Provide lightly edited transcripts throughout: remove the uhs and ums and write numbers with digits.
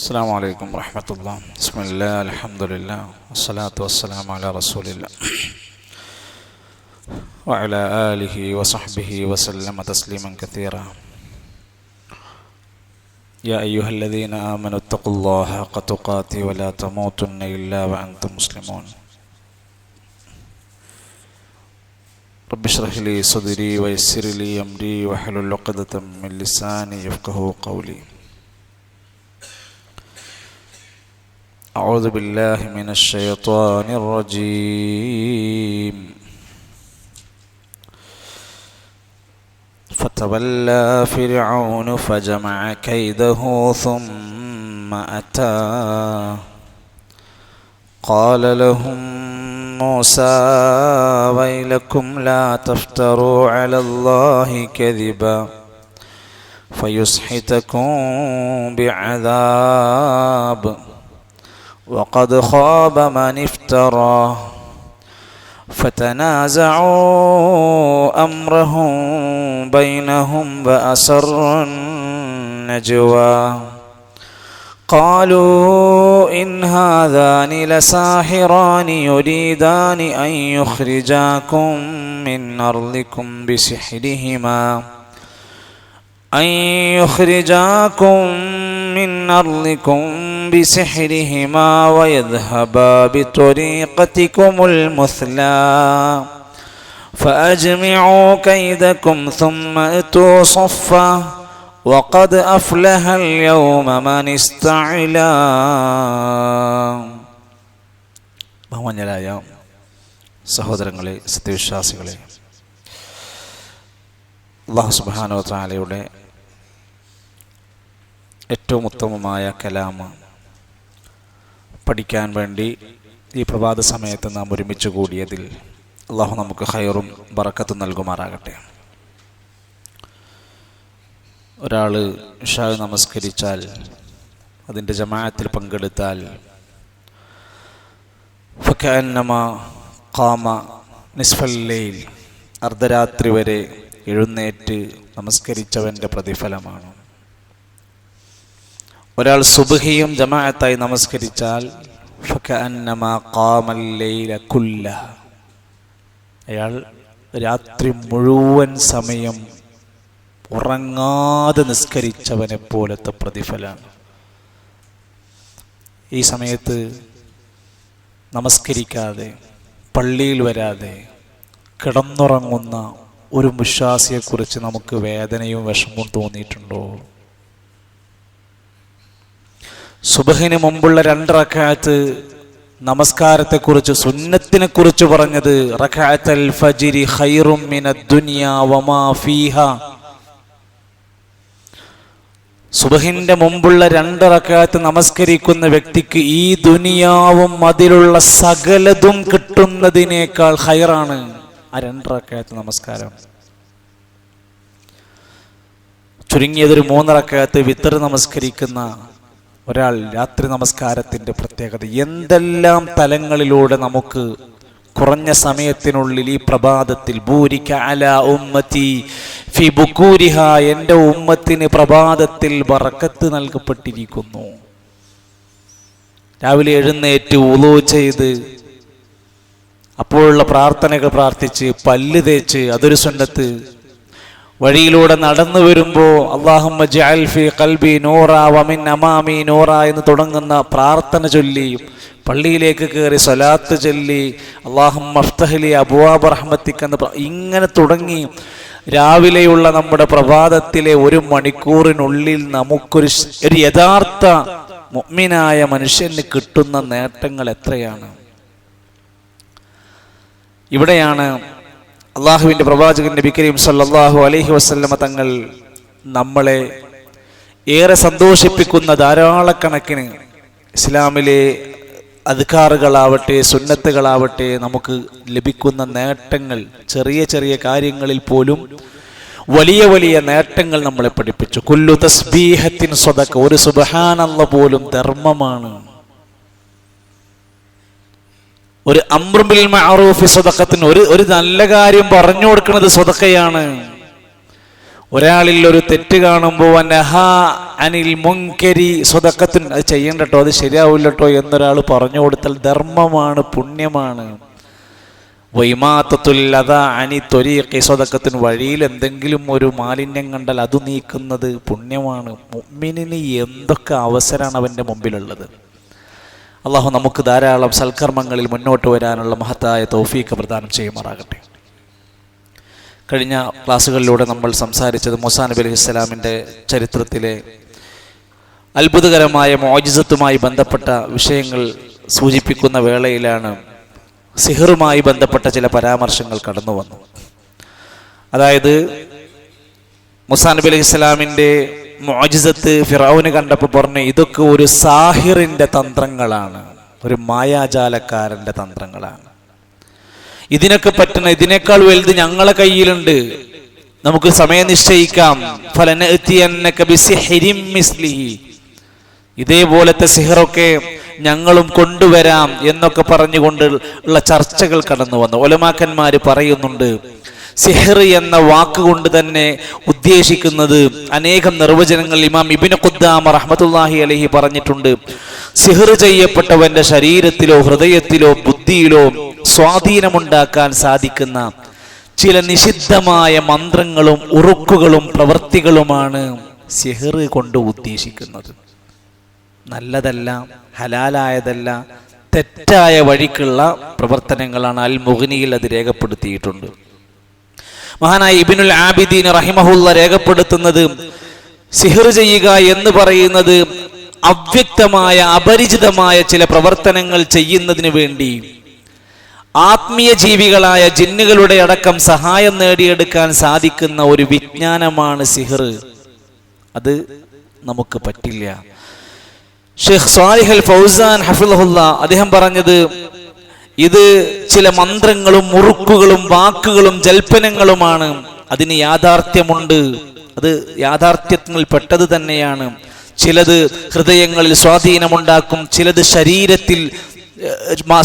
السلام عليكم ورحمة الله. بسم الله الحمد لله والصلاة والسلام على رسول الله وعلى آله وصحبه وسلم تسليما كثيرا. يا أيها الذين آمنوا اتقوا الله حق تقاته ولا تموتن إلا وأنتم مسلمون. رب اشرح لي صدري ويسر لي أمري واحلل عقدة من لساني يفقهوا قولي. أعوذ بالله من الشيطان الرجيم. فتولى فرعون فجمع كيده ثم أتى قال لهم موسى ويلكم لا تفتروا على الله كذبا فيسحتكم بعذاب وقد خاب من افترى فتنازعوا أمرهم بينهم وأسروا النجوى قالوا إن هذان لساحران يريدان أن يخرجاكم من أرضكم بسحرهما ويذهبا بطريقتكم المثلى فأجمعوا كيدكم ثم أتوا صفا وقد أفلح اليوم من استعلى. ബഹുമാന്യരായ സഹോദരങ്ങളെ, സത്യവിശ്വാസികളെ, അല്ലാഹു സുബ്ഹാനഹു വ തആലയുടെ ഏറ്റവും ഉത്തമമായ കലാമ് പഠിക്കാൻ വേണ്ടി ഈ പ്രഭാത സമയത്ത് നാം ഒരുമിച്ച് കൂടിയതിൽ അള്ളാഹു നമുക്ക് ഖൈറും ബറക്കത്തും നൽകുമാറാകട്ടെ. ഒരാൾ ഇശാ നമസ്കരിച്ചാൽ, അതിൻ്റെ ജമാഅത്തിൽ പങ്കെടുത്താൽ ഫകഅന്നമാ ഖാമ നിസ്ഫൽ ലൈൽ, അർദ്ധരാത്രി വരെ എഴുന്നേറ്റ് നമസ്കരിച്ചവൻ്റെ പ്രതിഫലമാണ്. ഒരാൾ സുബ്ഹിയും ജമാഅത്തായി നമസ്കരിച്ചാൽ ഫകഅന്നമാ ഖാമൽ ലൈല കുല്ലഹ, അയാൾ രാത്രി മുഴുവൻ സമയം ഉറങ്ങാതെ നിസ്കരിച്ചവനെ പോലത്തെ പ്രതിഫലമാണ്. ഈ സമയത്ത് നമസ്കരിക്കാതെ പള്ളിയിൽ വരാതെ കിടന്നുറങ്ങുന്ന ഒരു വിശ്വാസിയെക്കുറിച്ച് നമുക്ക് വേദനയും വിഷമവും തോന്നിയിട്ടുണ്ടോ? സുബ്ഹിന് മുമ്പുള്ള 2 റക്അത്ത് നമസ്കാരത്തെക്കുറിച്ച്, സുന്നത്തിനെ കുറിച്ച് പറഞ്ഞത് റക്അത്തുൽ ഫജ്രി ഖൈറും മിനദ് ദുനിയ വമാ ഫീഹാ. സുബ്ഹിന്റെ മുമ്പുള്ള 2 റക്അത്ത് നമസ്കരിക്കുന്ന വ്യക്തിക്ക് ഈ ദുനിയാവും അതിലുള്ള സകലതും കിട്ടുന്നതിനേക്കാൾ ഖൈറാണ് ആ 2 റക്അത്ത് നമസ്കാരം. ചുരുങ്ങിയതൊരു 3 റക്അത്ത് വിത്ർ നമസ്കരിക്കുന്ന ഒരാൾ രാത്രി നമസ്കാരത്തിൻ്റെ പ്രത്യേകത എന്തെല്ലാം തലങ്ങളിലൂടെ നമുക്ക് കുറഞ്ഞ സമയത്തിനുള്ളിൽ ഈ പ്രഭാതത്തിൽ ബൂരിക അലാ ഉമ്മത്തി ഫി ബുകൂരിഹ, എൻ്റെ ഉമ്മത്തിന് പ്രഭാതത്തിൽ ബറക്കത്ത് നൽകപ്പെട്ടിരിക്കുന്നു. രാവിലെ എഴുന്നേറ്റ് വുളൂ ചെയ്ത് അപ്പോഴുള്ള പ്രാർത്ഥനകൾ പ്രാർത്ഥിച്ച് പല്ല് തേച്ച്, അതൊരു സുന്നത്ത്. വഴിയിലൂടെ നടന്നു വരുമ്പോൾ അല്ലാഹുമ്മ ജഅൽ ഫീ ഖൽബി നൂറ വമിൻ അമാമി നൂറ എന്ന് തുടങ്ങുന്ന പ്രാർത്ഥന ചൊല്ലി പള്ളിയിലേക്ക് കയറി സ്വലാത്ത് ചൊല്ലി അല്ലാഹുമ്മ അഫ്തഹ് ലി അബ്വാബ റഹ്മതിക എന്ന് ഇങ്ങനെ തുടങ്ങി രാവിലെയുള്ള നമ്മുടെ പ്രഭാതത്തിലെ 1 മണിക്കൂറിനുള്ളിൽ നമുക്കൊരു യഥാർത്ഥ മുഅ്മിനായ മനുഷ്യന് കിട്ടുന്ന നേട്ടങ്ങൾ എത്രയാണ്. ഇവിടെയാണ് അള്ളാഹുവിൻ്റെ പ്രവാചകൻ നബി കരീം സല്ലല്ലാഹു അലൈഹി വസല്ലമ തങ്ങൾ നമ്മളെ ഏറെ സന്തോഷിപ്പിക്കുന്ന ധാരാളക്കണക്കിന് ഇസ്ലാമിലെ അദ്കാറുകളാവട്ടെ സുന്നത്തുകളാവട്ടെ നമുക്ക് ലഭിക്കുന്ന നേട്ടങ്ങൾ, ചെറിയ ചെറിയ കാര്യങ്ങളിൽ പോലും വലിയ വലിയ നേട്ടങ്ങൾ നമ്മളെ പഠിപ്പിച്ചു. കുല്ലു തസ്ബീഹത്തിൻ സ്വദഖ, ഒരു സുബ്ഹാനല്ലാഹ് പോലും ധർമ്മമാണ്. ഒരു അംറു ബിൽ മഅറൂഫി സ്വദഖത്തിന്, ഒരു നല്ല കാര്യം പറഞ്ഞു കൊടുക്കുന്നത് സ്വദഖയാണ്. ഒരാളിൽ ഒരു തെറ്റ് കാണുമ്പോൾ അനിൽ മുൻകരി സ്വതക്കത്തുൻ, അത് ചെയ്യണ്ടട്ടോ, അത് ശരിയാവില്ലട്ടോ എന്നൊരാൾ പറഞ്ഞു കൊടുത്താൽ ധർമ്മമാണ്, പുണ്യമാണ്. വൈമാത്തത്തുല്ലത അനി ത്വരീഖി സ്വതക്കത്തുൻ, വഴിയിൽ എന്തെങ്കിലും ഒരു മാലിന്യം കണ്ടാൽ അത് നീക്കുന്നത് പുണ്യമാണ്. മുഅ്മിനിന് എന്തൊക്കെ അവസരമാണ് അവൻ്റെ മുമ്പിലുള്ളത്. അള്ളാഹു നമുക്ക് ധാരാളം സൽക്കർമ്മങ്ങളിൽ മുന്നോട്ട് വരാനുള്ള മഹത്തായ തൗഫീഖ് പ്രദാനം ചെയ്യുമാറാകട്ടെ. കഴിഞ്ഞ ക്ലാസ്സുകളിലൂടെ നമ്മൾ സംസാരിച്ചത് മൂസാ നബി അലൈഹിസ്സലാമിൻ്റെ ചരിത്രത്തിലെ അത്ഭുതകരമായ മുഅ്ജിസത്തുമായി ബന്ധപ്പെട്ട വിഷയങ്ങൾ സൂചിപ്പിക്കുന്ന വേളയിലാണ് സിഹറുമായി ബന്ധപ്പെട്ട ചില പരാമർശങ്ങൾ കടന്നു വന്നു. അതായത് മൂസാ നബി അലൈഹിസ്സലാമിൻ്റെ മുഅ്ജിസത്ത് ഫിറഔന് കണ്ടപ്പോൾ പറഞ്ഞു, ഇതൊക്കെ ഒരു സാഹിറിൻ്റെ തന്ത്രങ്ങളാണ്, ഒരു മായാജാലക്കാരൻ്റെ തന്ത്രങ്ങളാണ്. ഇതിനൊക്കെ പറ്റുന്ന, ഇതിനേക്കാൾ വലുത് ഞങ്ങളെ കയ്യിലുണ്ട്, നമുക്ക് സമയം നിശ്ചയിക്കാം. ഫലനഅതിയന്നക ബിസിഹ്രിൻ മിസ്ലിഹി, ഇതേപോലത്തെ സിഹറൊക്കെ ഞങ്ങളും കൊണ്ടുവരാം എന്നൊക്കെ പറഞ്ഞുകൊണ്ട് ഉള്ള ചർച്ചകൾ കടന്നു വന്നു. ഉലമാക്കന്മാർ പറയുന്നുണ്ട്, സിഹർ എന്ന വാക്കുകൊണ്ട് തന്നെ ഉദ്ദേശിക്കുന്നത് അനേകം നിർവചനങ്ങൾ ഇമാം ഇബ്നു ഖുദ്ദാമ റഹ്മത്തുള്ളാഹി അലൈഹി പറഞ്ഞിട്ടുണ്ട്. സിഹർ ചെയ്യപ്പെട്ടവന്റെ ശരീരത്തിലോ ഹൃദയത്തിലോ ബുദ്ധിയിലോ സ്വാധീനമുണ്ടാക്കാൻ സാധിക്കുന്ന ചില നിഷിദ്ധമായ മന്ത്രങ്ങളും ഉറുക്കുകളും പ്രവൃത്തികളുമാണ് സിഹർ കൊണ്ട് ഉദ്ദേശിക്കുന്നത്. നല്ലതല്ല, ഹലാലായതല്ല, തെറ്റായ വഴിക്കുള്ള പ്രവർത്തനങ്ങളാണ്. അൽ മുഗ്നിയിൽ അത് രേഖപ്പെടുത്തിയിട്ടുണ്ട്. മഹാനായ ഇബ്നുൽ ആബിദീൻ റഹിമഹുല്ല രേഖപ്പെടുത്തുന്നത്, സിഹർ ചെയ്യുക എന്ന് പറയുന്നത് അവ്യക്തമായ അപരിചിതമായ ചില പ്രവർത്തനങ്ങൾ ചെയ്യുന്നതിന് വേണ്ടി ആത്മീയ ജീവികളായ ജിന്നുകളുടെ അടക്കം സഹായം നേടിയെടുക്കാൻ സാധിക്കുന്ന ഒരു വിജ്ഞാനമാണ് സിഹർ. അത് നമുക്ക് പറ്റില്ല. ഷെയ്ഖ് സ്വാലിഹ് അൽ ഫൗസാൻ ഹഫിളഹുല്ല അദ്ദേഹം പറഞ്ഞത്, ഇത് ചില മന്ത്രങ്ങളും മുറുക്കുകളും വാക്കുകളും ജൽപ്പനങ്ങളുമാണ്. അതിന് യാഥാർത്ഥ്യമുണ്ട്, അത് യാഥാർത്ഥ്യത്തിൽ പെട്ടത് തന്നെയാണ്. ചിലത് ഹൃദയങ്ങളിൽ സ്വാധീനമുണ്ടാക്കും, ചിലത് ശരീരത്തിൽ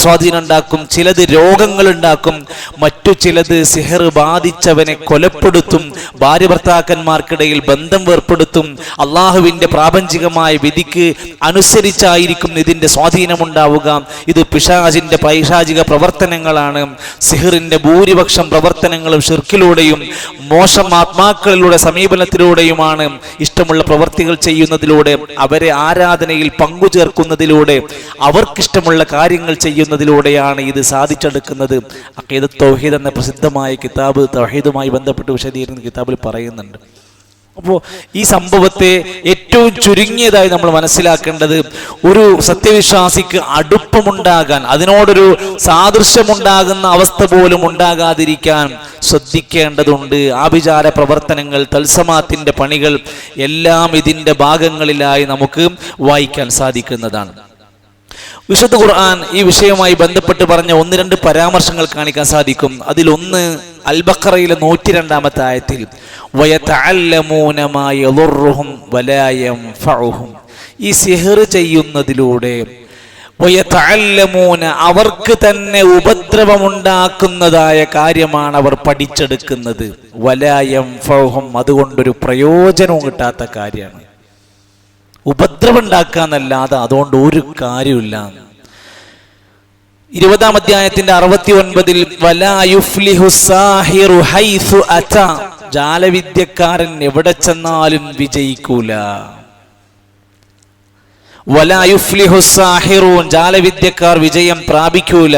സ്വാധീനം ഉണ്ടാക്കും, ചിലത് രോഗങ്ങൾ ഉണ്ടാക്കും, മറ്റു ചിലത് സിഹർ ബാധിച്ചവനെ കൊലപ്പെടുത്തും, ഭാര്യ ഭർത്താക്കന്മാർക്കിടയിൽ ബന്ധം വേർപ്പെടുത്തും. അള്ളാഹുവിൻ്റെ പ്രാപഞ്ചികമായ വിധിക്ക് അനുസരിച്ചായിരിക്കും ഇതിൻ്റെ സ്വാധീനമുണ്ടാവുക. ഇത് പിശാചിൻ്റെ പൈശാചിക പ്രവർത്തനങ്ങളാണ്. സിഹറിൻ്റെ ഭൂരിപക്ഷം പ്രവർത്തനങ്ങളും ഷിർക്കിലൂടെയും മോശം ആത്മാക്കളിലൂടെ സമീപനത്തിലൂടെയുമാണ്. ഇഷ്ടമുള്ള പ്രവർത്തികൾ ചെയ്യുന്നതിലൂടെ, അവരെ ആരാധനയിൽ പങ്കുചേർക്കുന്നതിലൂടെ, അവർക്കിഷ്ടമുള്ള കാര്യങ്ങൾ ചെയ്യുന്നതിലൂടെയാണ് ഇത് സാധിച്ചെടുക്കുന്നത്. അഖീദത്ത് തൗഹീദ് എന്ന പ്രസിദ്ധമായ കിതാബ് തൗഹീദുമായി ബന്ധപ്പെട്ട് വിശദീകരിക്കുന്ന കിതാബിൽ പറയുന്നുണ്ട്. അപ്പോൾ ഈ സംഭവത്തെ ഏറ്റവും ചുരുങ്ങിയതായി നമ്മൾ മനസ്സിലാക്കേണ്ടത്, ഒരു സത്യവിശ്വാസിക്ക് അടുപ്പമുണ്ടാകാൻ, അതിനോടൊരു സാദൃശ്യമുണ്ടാകുന്ന അവസ്ഥ പോലും ഉണ്ടാകാതിരിക്കാൻ ശ്രദ്ധിക്കേണ്ടതുണ്ട്. ആഭിചാര പ്രവർത്തനങ്ങൾ, തത്സമാത്തിന്റെ പണികൾ എല്ലാം ഇതിൻ്റെ ഭാഗങ്ങളിലായി നമുക്ക് വായിക്കാൻ സാധിക്കുന്നതാണ്. വിശുദ്ധ ഖുർആൻ ഈ വിഷയവുമായി ബന്ധപ്പെട്ട് പറഞ്ഞ ഒന്ന് രണ്ട് പരാമർശങ്ങൾ കാണിക്കാൻ സാധിക്കും. അതിലൊന്ന് അൽ ബഖറയിലെ 102-ാമത്തെ ആയത്തിൽ, വയതഅല്ലമൂന മാ യദുർറുഹും വലാ യൻഫഉഹും, ഈ സിഹർ ചെയ്യുന്നതിലൂടെ വയതഅല്ലമൂന, അവർക്ക് തന്നെ ഉപദ്രവമുണ്ടാക്കുന്നതായ കാര്യമാണ് അവർ പഠിച്ചെടുക്കുന്നത്. വലാ യൻഫഉഹും, അതുകൊണ്ടൊരു പ്രയോജനവും കിട്ടാത്ത കാര്യമാണ്. ഉപദ്രവം ഉണ്ടാക്കാന്നല്ലാതെ അതുകൊണ്ട് ഒരു കാര്യമില്ല. 20-ാം അധ്യായത്തിന്റെ 69-ൽ വലാ യുഫ്ലിഹു സാഹിറു ഹൈസു അതാ, ജാലവിദ്യക്കാരൻ എവിടെ ചെന്നാലും വിജയിക്കൂല. വലാ യുഫ്ലിഹു സാഹിറൂൻ, ജാലവിദ്യക്കാർ വിജയം പ്രാപിക്കൂല.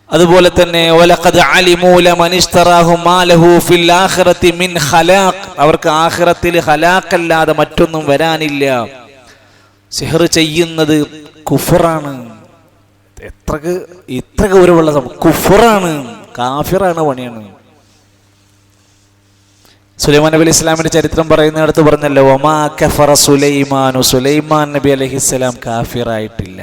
അതുപോലെ തന്നെ വലഖദ് അലിമൂ ലമൻ ഇശ്തറാഹു മാ ലഹു ഫിൽ ആഖിറതി മിൻ ഖലാഖ്, അവർക്ക് ആഖിറത്തിൽ ഖലാഖ് അല്ലാതെ മറ്റൊന്നും വരാനില്ല. സിഹർ ചെയ്യുന്നത് കുഫറാണ്. ഇത്ര ഗൗരവമുള്ള കുഫറാണ്, കാഫിറാണ്, പണിയാണ്. സുലൈമാൻ നബി അലൈഹിസ്സലാമിന്റെ ചരിത്രം പറയുന്നിടത്ത് പറഞ്ഞല്ലോ, വമാ കഫറ സുലൈമാനു, സുലൈമാൻ നബി അലൈഹിസ്സലാം കാഫിറായിട്ടില്ല.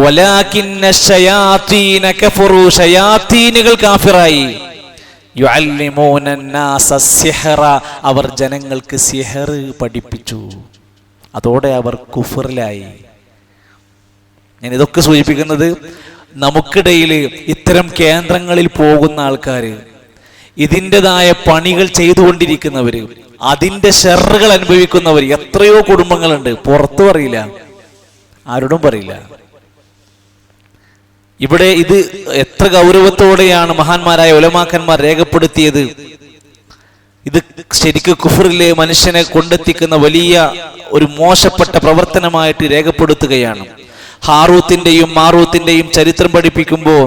വലാകിന്ന ശയാതീന കഫറു, ശയാതീനുകൾ കാഫിറായി. യുഅല്ലിമൂന അന്നാസ സിഹ്റ, അവർ ജനങ്ങൾക്ക് സിഹർ പഠിപ്പിച്ചു. അതോടെ അവർ കുഫറിലായി. ഞാൻ ഇതൊക്കെ സൂചിപ്പിക്കുന്നത്, നമുക്കിടയിൽ ഇത്തരം കേന്ദ്രങ്ങളിൽ പോകുന്ന ആൾക്കാർ, ഇതിൻ്റെതായ പണികൾ ചെയ്തുകൊണ്ടിരിക്കുന്നവര്, അതിൻ്റെ ഷെറുകൾ അനുഭവിക്കുന്നവർ എത്രയോ കുടുംബങ്ങളുണ്ട്. പുറത്തു പറയില്ല, ആരോടും പറയില്ല. ഇവിടെ ഇത് എത്ര ഗൗരവത്തോടെയാണ് മഹാന്മാരായ ഉലമാക്കന്മാർ രേഖപ്പെടുത്തിയത്. ഇത് ശരിക്കും കുഫറിലെ മനുഷ്യനെ കൊണ്ടെത്തിക്കുന്ന വലിയ ഒരു മോശപ്പെട്ട പ്രവർത്തനമായിട്ട് രേഖപ്പെടുത്തുകയാണ്. ഹാറൂത്തിന്റെയും മാറൂത്തിന്റെയും ചരിത്രം പഠിപ്പിക്കുമ്പോൾ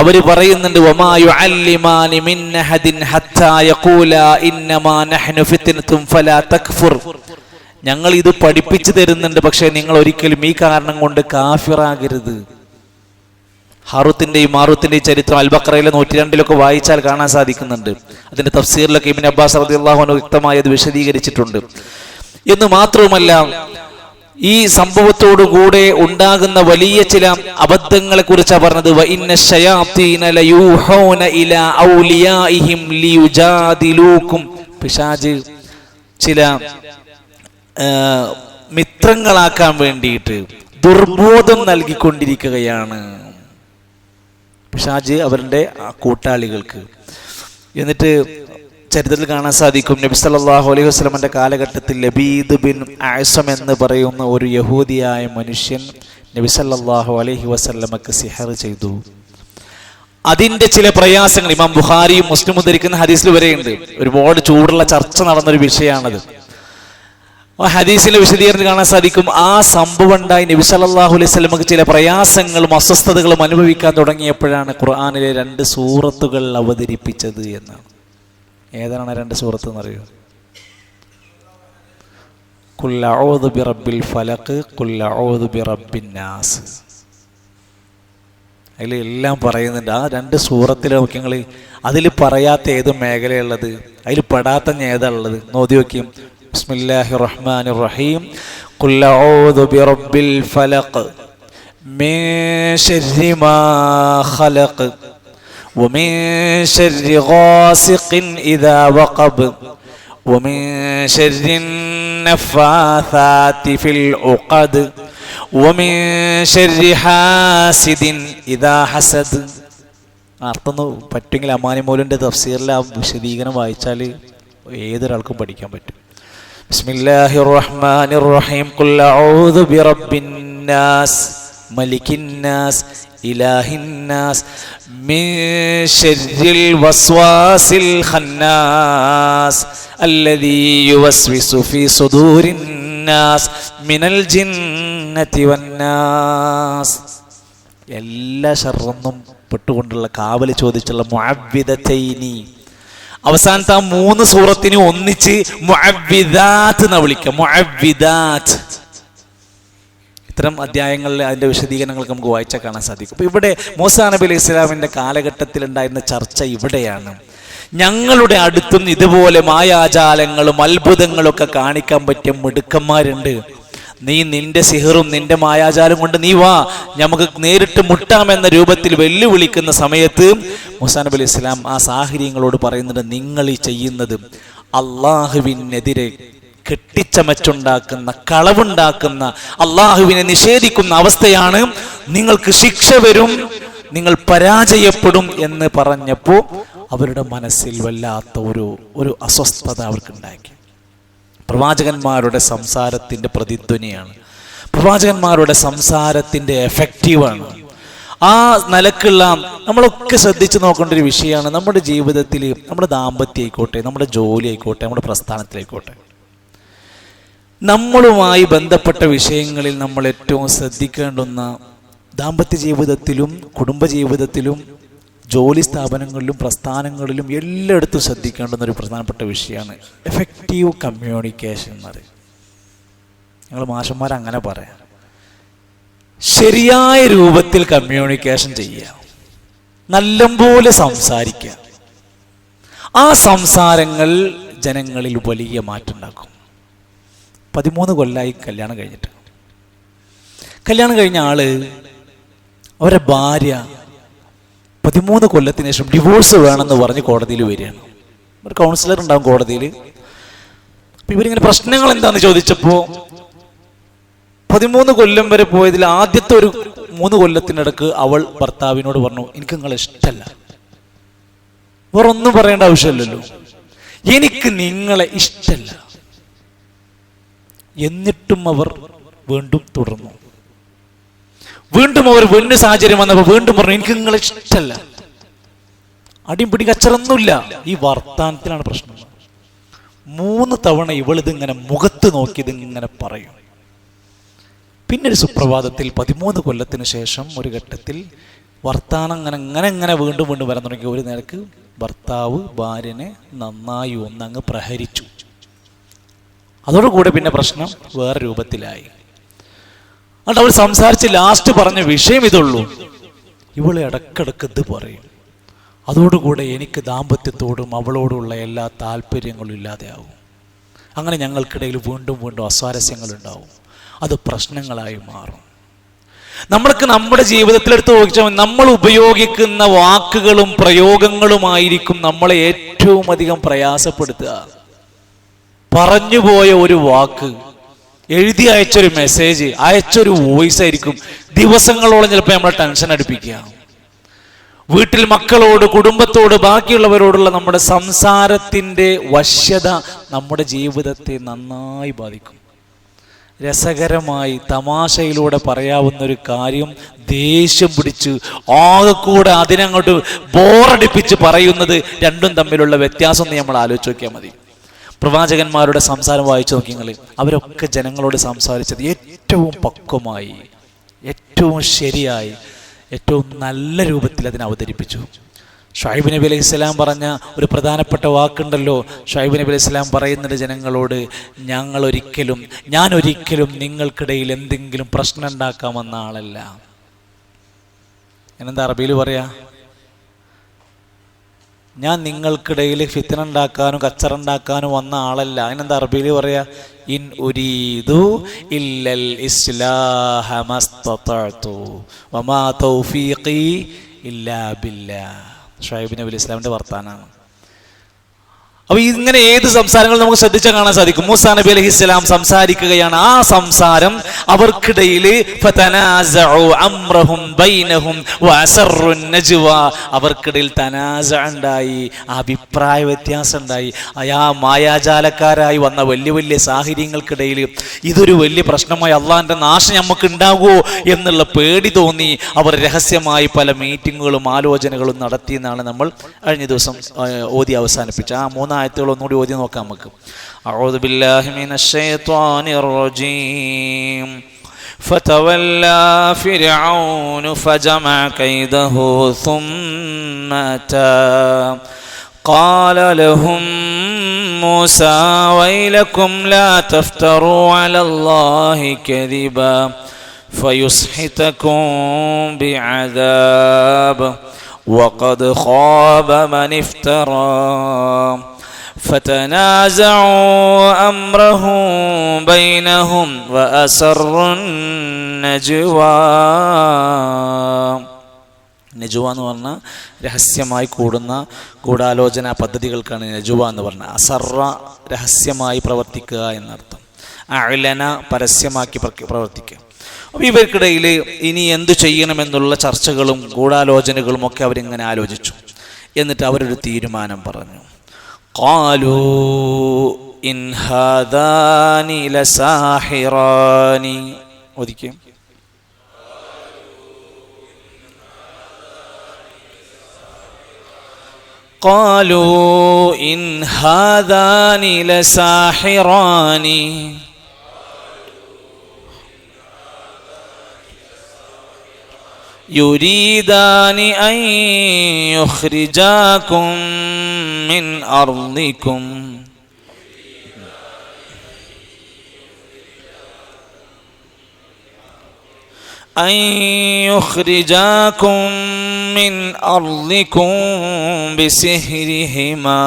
അവര് പറയുന്നുണ്ട്, വമാ യുഅല്ലിമാനി മിൻ അഹദിൻ ഹത്താ യഖൂലാ ഇന്നമാ നഹ്നു ഫിത്നതും ഫലാ തക്ഫുർ. ഞങ്ങൾ ഇത് പഠിപ്പിച്ചു തരുന്നുണ്ട്, പക്ഷേ നിങ്ങൾ ഒരിക്കലും ഈ കാരണം കൊണ്ട് കാഫിറാകരുത്. ഹാറൂത്തിന്റെയും മാറൂത്തിന്റെയും ചരിത്രം അൽ ബഖറയിലെ 102 വായിച്ചാൽ കാണാൻ സാധിക്കുന്നുണ്ട്. അതിന്റെ തഫ്സീറിലൊക്കെ ഇബ്നു അബ്ബാസ് റളിയല്ലാഹു അൻഹു വ്യക്തമായി അത് വിശദീകരിച്ചിട്ടുണ്ട്. എന്ന് മാത്രവുമല്ല, ഈ സംഭവത്തോടുകൂടെ ഉണ്ടാകുന്ന വലിയ ചില അബദ്ധങ്ങളെ കുറിച്ചാണ് പറഞ്ഞത്. വഇന്ന ശയാത്തീന ലയൂഹൂന ഇലാ ഔലിയാഇഹിം ലിയുജാദിലൂകും. പിശാച് ചില മിത്രങ്ങളാക്കാൻ വേണ്ടിയിട്ട് ദുർബോധം നൽകിക്കൊണ്ടിരിക്കുകയാണ്. പിശാച് അവരുടെ കൂട്ടാളികൾക്ക്. എന്നിട്ട് ചരിത്രത്തിൽ കാണാൻ സാധിക്കും, നബി സല്ലല്ലാഹു അലൈഹി വസല്ലമയുടെ കാലഘട്ടത്തിൽ ലബീദ് ബിൻ അഅസം എന്ന് പറയുന്ന ഒരു യഹൂദിയായ മനുഷ്യൻ നബി സല്ലല്ലാഹു അലൈഹി വസല്ലമക്ക് സിഹർ ചെയ്തു. അതിന്റെ ചില പ്രയാസങ്ങൾ ഇമാം ബുഖാരിയും മുസ്ലിം ഉദ്ധരിക്കുന്ന ഹദീസിൽ വരെയുണ്ട്. ഒരുപാട് ചൂടുള്ള ചർച്ച നടന്നൊരു വിഷയമാണത്. ആ ഹദീസിലെ വിശദീകരണം കാണാൻ സാധിക്കും, ആ സംഭവം ഉണ്ടായി നബി സല്ലല്ലാഹു അലൈഹി വസല്ലമക്ക് ചില പ്രയാസങ്ങളും അസ്വസ്ഥതകളും അനുഭവിക്കാൻ തുടങ്ങിയപ്പോഴാണ് ഖുർആനിലെ 2 സൂറത്തുകൾ അവതരിപ്പിച്ചത് എന്നാണ്. ഏതാണ് 2 സൂറത്ത് എന്നറിയോ? ഖുൽ അഊദു ബിറബ്ബിൽ ഫലഖ്, ഖുൽ അഊദു ബിറബ്ബിൻ നാസ്. അതിൽ എല്ലാം പറയുന്നുണ്ട്. ആ 2 സൂറത്തിൽ നോക്കി നിങ്ങൾ, അതിൽ പറയാത്ത ഏത് മേഖലയുള്ളത്, അതിൽ പെടാത്ത ഏതാ ഉള്ളത് നോക്കി നോക്കിയും. ബിസ്മില്ലാഹിർ റഹ്മാനിർ റഹീം. ഖുൽ അഊദു ബിറബ്ബിൽ ഫലഖ് മിൻ ശർരി മാ ഖലഖ് ومن شر غاسق إذا وقب ومن شر النفاثات في العقد ومن شر حاسد إذا حسد. അർത്ഥം പറ്റുമെങ്കിൽ അമാനി മൗലൂന്റെ തഫ്സീറിലെ ആ വിശദീകരണം വായിച്ചാൽ ഏതൊരാൾക്കും പഠിക്കാൻ പറ്റും. ബിസ്മില്ലാഹിർ റഹ്മാനിർ റഹീം. ഖുൽ അഊദു ബിറബ്ബിൻ നാസ് മലിക്കിൻ നാസ് ഇലാഹിൻ നാസ് മിൻ ശർരിൽ വസ്വാസിൽ ഖന്നാസ് അല്ലദീ യുവസ്വിസു ഫീ സുദൂരിൻ നാസ് മിനൽ ജിന്നതി വന്നാസ്. എല്ലാ ഷർറൊന്നും പെട്ടുകൊണ്ടുള്ള കാവൽ ചോദിച്ചുള്ള മുഅവ്വിദതൈനി. അവസാനത്തെ ആ 3 സൂറത്തിന് ഒന്നിച്ച് മുഅവ്വിദാത്ത് എന്ന് വിളിക്കാം. മുഅവ്വിദാത്ത്. ഇത്തരം അധ്യായങ്ങളിൽ അതിൻ്റെ വിശദീകരണങ്ങൾക്ക് നമുക്ക് വായിച്ചാൽ കാണാൻ സാധിക്കും. അപ്പോൾ ഇവിടെ മൂസാ നബി അലൈഹി ഇസ്ലാമിൻ്റെ കാലഘട്ടത്തിൽ ഉണ്ടായിരുന്ന ചർച്ച ഇവിടെയാണ്. ഞങ്ങളുടെ അടുത്തും ഇതുപോലെ മായാജാലങ്ങളും അത്ഭുതങ്ങളൊക്കെ കാണിക്കാൻ പറ്റിയ മിടുക്കന്മാരുണ്ട്. നീ നിന്റെ സിഹറും നിന്റെ മായാജാലം കൊണ്ട് നീ വാ, നമുക്ക് നേരിട്ട് മുട്ടാമെന്ന രൂപത്തിൽ വെല്ലുവിളിക്കുന്ന സമയത്ത് മൂസാ നബി അലൈഹി ഇസ്ലാം ആ സാഹചര്യങ്ങളോട് പറയുന്നുണ്ട്, നിങ്ങൾ ഈ ചെയ്യുന്നത് അള്ളാഹുവിനെതിരെ കെട്ടിച്ചമച്ചുണ്ടാക്കുന്ന, കളവുണ്ടാക്കുന്ന, അള്ളാഹുവിനെ നിഷേധിക്കുന്ന അവസ്ഥയാണ്. നിങ്ങൾക്ക് ശിക്ഷ വരും, നിങ്ങൾ പരാജയപ്പെടും എന്ന് പറഞ്ഞപ്പോൾ അവരുടെ മനസ്സിൽ വല്ലാത്ത ഒരു അസ്വസ്ഥത അവർക്കുണ്ടാക്കി. പ്രവാചകന്മാരുടെ സംസാരത്തിൻ്റെ പ്രതിധ്വനിയാണ്, പ്രവാചകന്മാരുടെ സംസാരത്തിൻ്റെ എഫക്റ്റീവാണ്. ആ നിലക്കുള്ള നമ്മളൊക്കെ ശ്രദ്ധിച്ച് നോക്കേണ്ട ഒരു വിഷയമാണ്. നമ്മുടെ ജീവിതത്തിൽ, നമ്മുടെ ദാമ്പത്യം ആയിക്കോട്ടെ, നമ്മുടെ ജോലി ആയിക്കോട്ടെ, നമ്മുടെ പ്രസ്ഥാനത്തിലായിക്കോട്ടെ, നമ്മളുമായി ബന്ധപ്പെട്ട വിഷയങ്ങളിൽ നമ്മൾ ഏറ്റവും ശ്രദ്ധിക്കേണ്ടുന്ന, ദാമ്പത്യ ജീവിതത്തിലും കുടുംബജീവിതത്തിലും ജോലി സ്ഥാപനങ്ങളിലും പ്രസ്ഥാനങ്ങളിലും എല്ലായിടത്തും ശ്രദ്ധിക്കേണ്ടുന്ന ഒരു പ്രധാനപ്പെട്ട വിഷയമാണ് എഫക്റ്റീവ് കമ്മ്യൂണിക്കേഷൻ എന്ന് പറയും. ഞങ്ങൾ മാഷന്മാർ അങ്ങനെ പറയാം. ശരിയായ രൂപത്തിൽ കമ്മ്യൂണിക്കേഷൻ ചെയ്യുക, നല്ലപോലെ സംസാരിക്കുക. ആ സംസാരങ്ങൾ ജനങ്ങളിൽ വലിയ മാറ്റം ഉണ്ടാക്കും. 13 കൊല്ലമായി കല്യാണം കഴിഞ്ഞിട്ട്. കല്യാണം കഴിഞ്ഞ ആള്, അവരുടെ ഭാര്യ 13 കൊല്ലത്തിന് ശേഷം ഡിവോഴ്സ് വേണമെന്ന് പറഞ്ഞ് കോടതിയിൽ വരികയാണ്. ഒരു കൗൺസിലർ ഉണ്ടാവും കോടതിയിൽ. അപ്പം ഇവരിങ്ങനെ പ്രശ്നങ്ങൾ എന്താണെന്ന് ചോദിച്ചപ്പോൾ 13 കൊല്ലം വരെ പോയതിൽ ആദ്യത്തെ ഒരു 3 കൊല്ലത്തിനിടക്ക് അവൾ ഭർത്താവിനോട് പറഞ്ഞു, എനിക്ക് നിങ്ങളെ ഇഷ്ടമല്ല, വേറൊന്നും പറയേണ്ട ആവശ്യമില്ലല്ലോ. എനിക്ക് നിങ്ങളെ ഇഷ്ടമല്ല. എന്നിട്ടും അവർ വീണ്ടും തുടർന്നു. വീണ്ടും അവർ വീണ്ടും സാഹചര്യം വന്നപ്പോൾ വീണ്ടും പറഞ്ഞു എനിക്ക് നിങ്ങളെ ഇഷ്ടമല്ല. അടിയും പിടി കച്ചറൊന്നുമില്ല, ഈ വർത്താനത്തിലാണ് പ്രശ്നം. 3 തവണ ഇവളിതിങ്ങനെ മുഖത്ത് നോക്കി ഇതിങ്ങനെ പറയും. പിന്നെ ഒരു സുപ്രഭാതത്തിൽ 13 കൊല്ലത്തിന് ശേഷം ഒരു ഘട്ടത്തിൽ വർത്താനം ഇങ്ങനെ വീണ്ടും വരാൻ തുടങ്ങി. ഒരു നേരക്ക് ഭർത്താവ് ഭാര്യനെ നന്നായി ഒന്നങ്ങ് പ്രഹരിച്ചു. അതോടുകൂടെ പിന്നെ പ്രശ്നം വേറെ രൂപത്തിലായി. അതുകൊണ്ട് അവൾ സംസാരിച്ച് ലാസ്റ്റ് പറഞ്ഞ വിഷയം ഇതുള്ളൂ. ഇവള് ഇടക്കിടക്ക് ഇത് പറയും. അതോടുകൂടെ എനിക്ക് ദാമ്പത്യത്തോടും അവളോടുള്ള എല്ലാ താല്പര്യങ്ങളും ഇല്ലാതെയാവും. അങ്ങനെ ഞങ്ങൾക്കിടയിൽ വീണ്ടും അസ്വാരസ്യങ്ങൾ ഉണ്ടാവും. അത് പ്രശ്നങ്ങളായി മാറും. നമ്മൾക്ക് നമ്മുടെ ജീവിതത്തിലെടുത്ത് നോക്കിച്ചാൽ നമ്മൾ ഉപയോഗിക്കുന്ന വാക്കുകളും പ്രയോഗങ്ങളുമായിരിക്കും നമ്മളെ ഏറ്റവും അധികം പ്രയാസപ്പെടുത്തുക. പറഞ്ഞുപോയ ഒരു വാക്ക്, എഴുതി അയച്ചൊരു മെസ്സേജ്, അയച്ചൊരു വോയിസ് ആയിരിക്കും ദിവസങ്ങളോളം ചിലപ്പോൾ നമ്മളെ ടെൻഷൻ അടുപ്പിക്കുക. വീട്ടിൽ മക്കളോട്, കുടുംബത്തോട്, ബാക്കിയുള്ളവരോടുള്ള നമ്മുടെ സംസാരത്തിൻ്റെ വശ്യത നമ്മുടെ ജീവിതത്തെ നന്നായി ബാധിക്കും. രസകരമായി തമാശയിലൂടെ പറയാവുന്ന ഒരു കാര്യം ദേഷ്യം പിടിച്ച് ആകെക്കൂടെ അതിനങ്ങോട്ട് ബോറടിപ്പിച്ച് പറയുന്നത് രണ്ടും തമ്മിലുള്ള വ്യത്യാസം നമ്മൾ ആലോചിച്ച് നോക്കിയാൽ മതി. പ്രവാചകന്മാരുടെ സംസാരം വായിച്ചു നോക്കി നിങ്ങൾ. അവരൊക്കെ ജനങ്ങളോട് സംസാരിച്ചത് ഏറ്റവും പക്വമായി, ഏറ്റവും ശരിയായി, ഏറ്റവും നല്ല രൂപത്തിൽ അതിനെ അവതരിപ്പിച്ചു. ഷുഐബ് നബി അലൈഹി സ്വലാം പറഞ്ഞ ഒരു പ്രധാനപ്പെട്ട വാക്കുണ്ടല്ലോ. ഷുഐബ് നബി അലൈഹി സ്വലാം പറയുന്നുണ്ട് ജനങ്ങളോട്, ഞാൻ ഒരിക്കലും നിങ്ങൾക്കിടയിൽ എന്തെങ്കിലും പ്രശ്നം ഉണ്ടാക്കാമെന്ന ആളല്ല. എന്നെന്താ അറബിയിൽ പറയാ? ഞാൻ നിങ്ങൾക്കിടയിൽ ഫിത്ന ഉണ്ടാക്കാനും കച്ചറുണ്ടാക്കാനും വന്ന ആളല്ല. അതിനെന്താ അറബിയിൽ പറയാ? ഇൻ ഉരീദു ഇല്ലൽ ഇസ്ലാഹ മസ്തതഅതു വമാ തൗഫീഖി ഇല്ലാ ബില്ലാഹ്. ഷുഐബ് നബി അലൈഹി സ്വലാമിന്റെ വർത്താനാണ്. അപ്പൊ ഇങ്ങനെ ഏത് സംസാരങ്ങൾ നമുക്ക് ശ്രദ്ധിച്ചാൽ കാണാൻ സാധിക്കും. മൂസാ നബി അലൈഹി സ്വലാം സംസാരിക്കുകയാണ്. ആ സംസാരം അവർക്കിടയിൽ അവർക്കിടയിൽ തനാസ ഉണ്ടായി, അഭിപ്രായ വ്യത്യാസം ഉണ്ടായി. ആ മായാജാലക്കാരായി വന്ന വലിയ സാഹചര്യങ്ങൾക്കിടയിൽ ഇതൊരു വലിയ പ്രശ്നമായി അള്ളാഹിന്റെ നാശം നമുക്ക് ഉണ്ടാകുമോ എന്നുള്ള പേടി തോന്നി അവർ രഹസ്യമായി പല മീറ്റിങ്ങുകളും ആലോചനകളും നടത്തിയെന്നാണ് നമ്മൾ കഴിഞ്ഞ ദിവസം ഓതി അവസാനിപ്പിച്ച ആ 3 ആയത്തുകൾ ഒന്നുകൂടി ഓതി നോക്കാം നമുക്ക്. അഊദു ബില്ലാഹി മിനശ് ശൈത്വാനിർ റജീം. ഫതവല്ലാ ഫിർഔന ഫജമഅ കൈദഹു ثم അതാ قال لهم موسى ويلكم لا تفتروا على الله كذبا فيسحتكم بعذاب وقد خاب من افترى فتنازعوا أمرهم بينهم وأسروا النجوى. നജുവ എന്ന് പറഞ്ഞാൽ രഹസ്യമായി കൂടുന്ന ഗൂഢാലോചന പദ്ധതികൾക്കാണ് നജുവ എന്ന് പറഞ്ഞാൽ. അസറ രഹസ്യമായി പ്രവർത്തിക്കുക എന്നർത്ഥം. അഅ്ലന പരസ്യമാക്കി പ്രവർത്തിക്കുക. അപ്പോൾ ഇവർക്കിടയിൽ ഇനി എന്തു ചെയ്യണമെന്നുള്ള ചർച്ചകളും ഗൂഢാലോചനകളും ഒക്കെ അവരിങ്ങനെ ആലോചിച്ചു. എന്നിട്ട് അവരൊരു തീരുമാനം പറഞ്ഞു. ഖാലൂ ഇൻ ഹാദാനി ലസാഹിറാനി. ഒതുക്കി. قالوا إن هذان لساحران يريدان أن يخرجاكم من أرضكم بسحرهما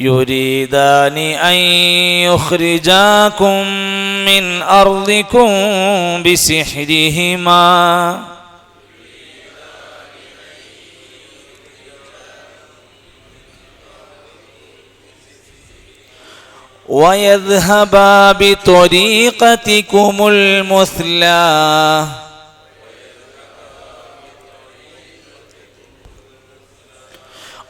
يريدان أن يخرجاكم من أرضكم بسحرهما ويذهبا بطريقتكم المثلى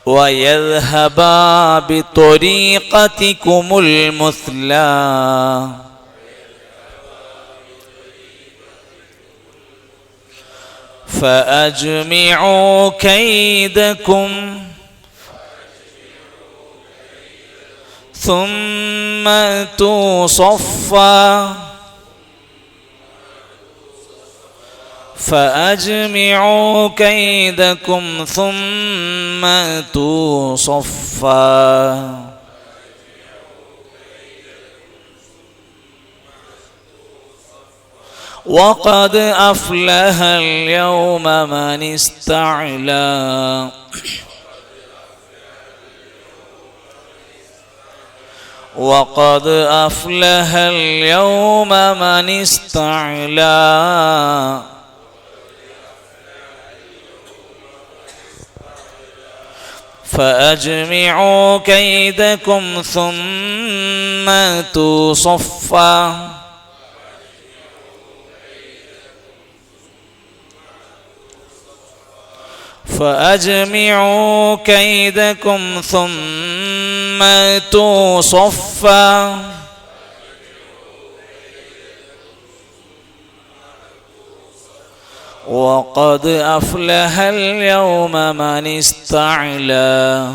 ويذهبا بطريقتكم المثلى فأجمعوا كيدكم ثم أتوا صفا فأجمعوا كيدكم ثم أتوا صفا وقد أفلح اليوم من استعلى وقد أفلح اليوم من استعلى فأجمعوا كيدكم ثم أتوا صفا فأجمعوا كيدكم ثم أتوا صفا وقد أفلح اليوم من استعلى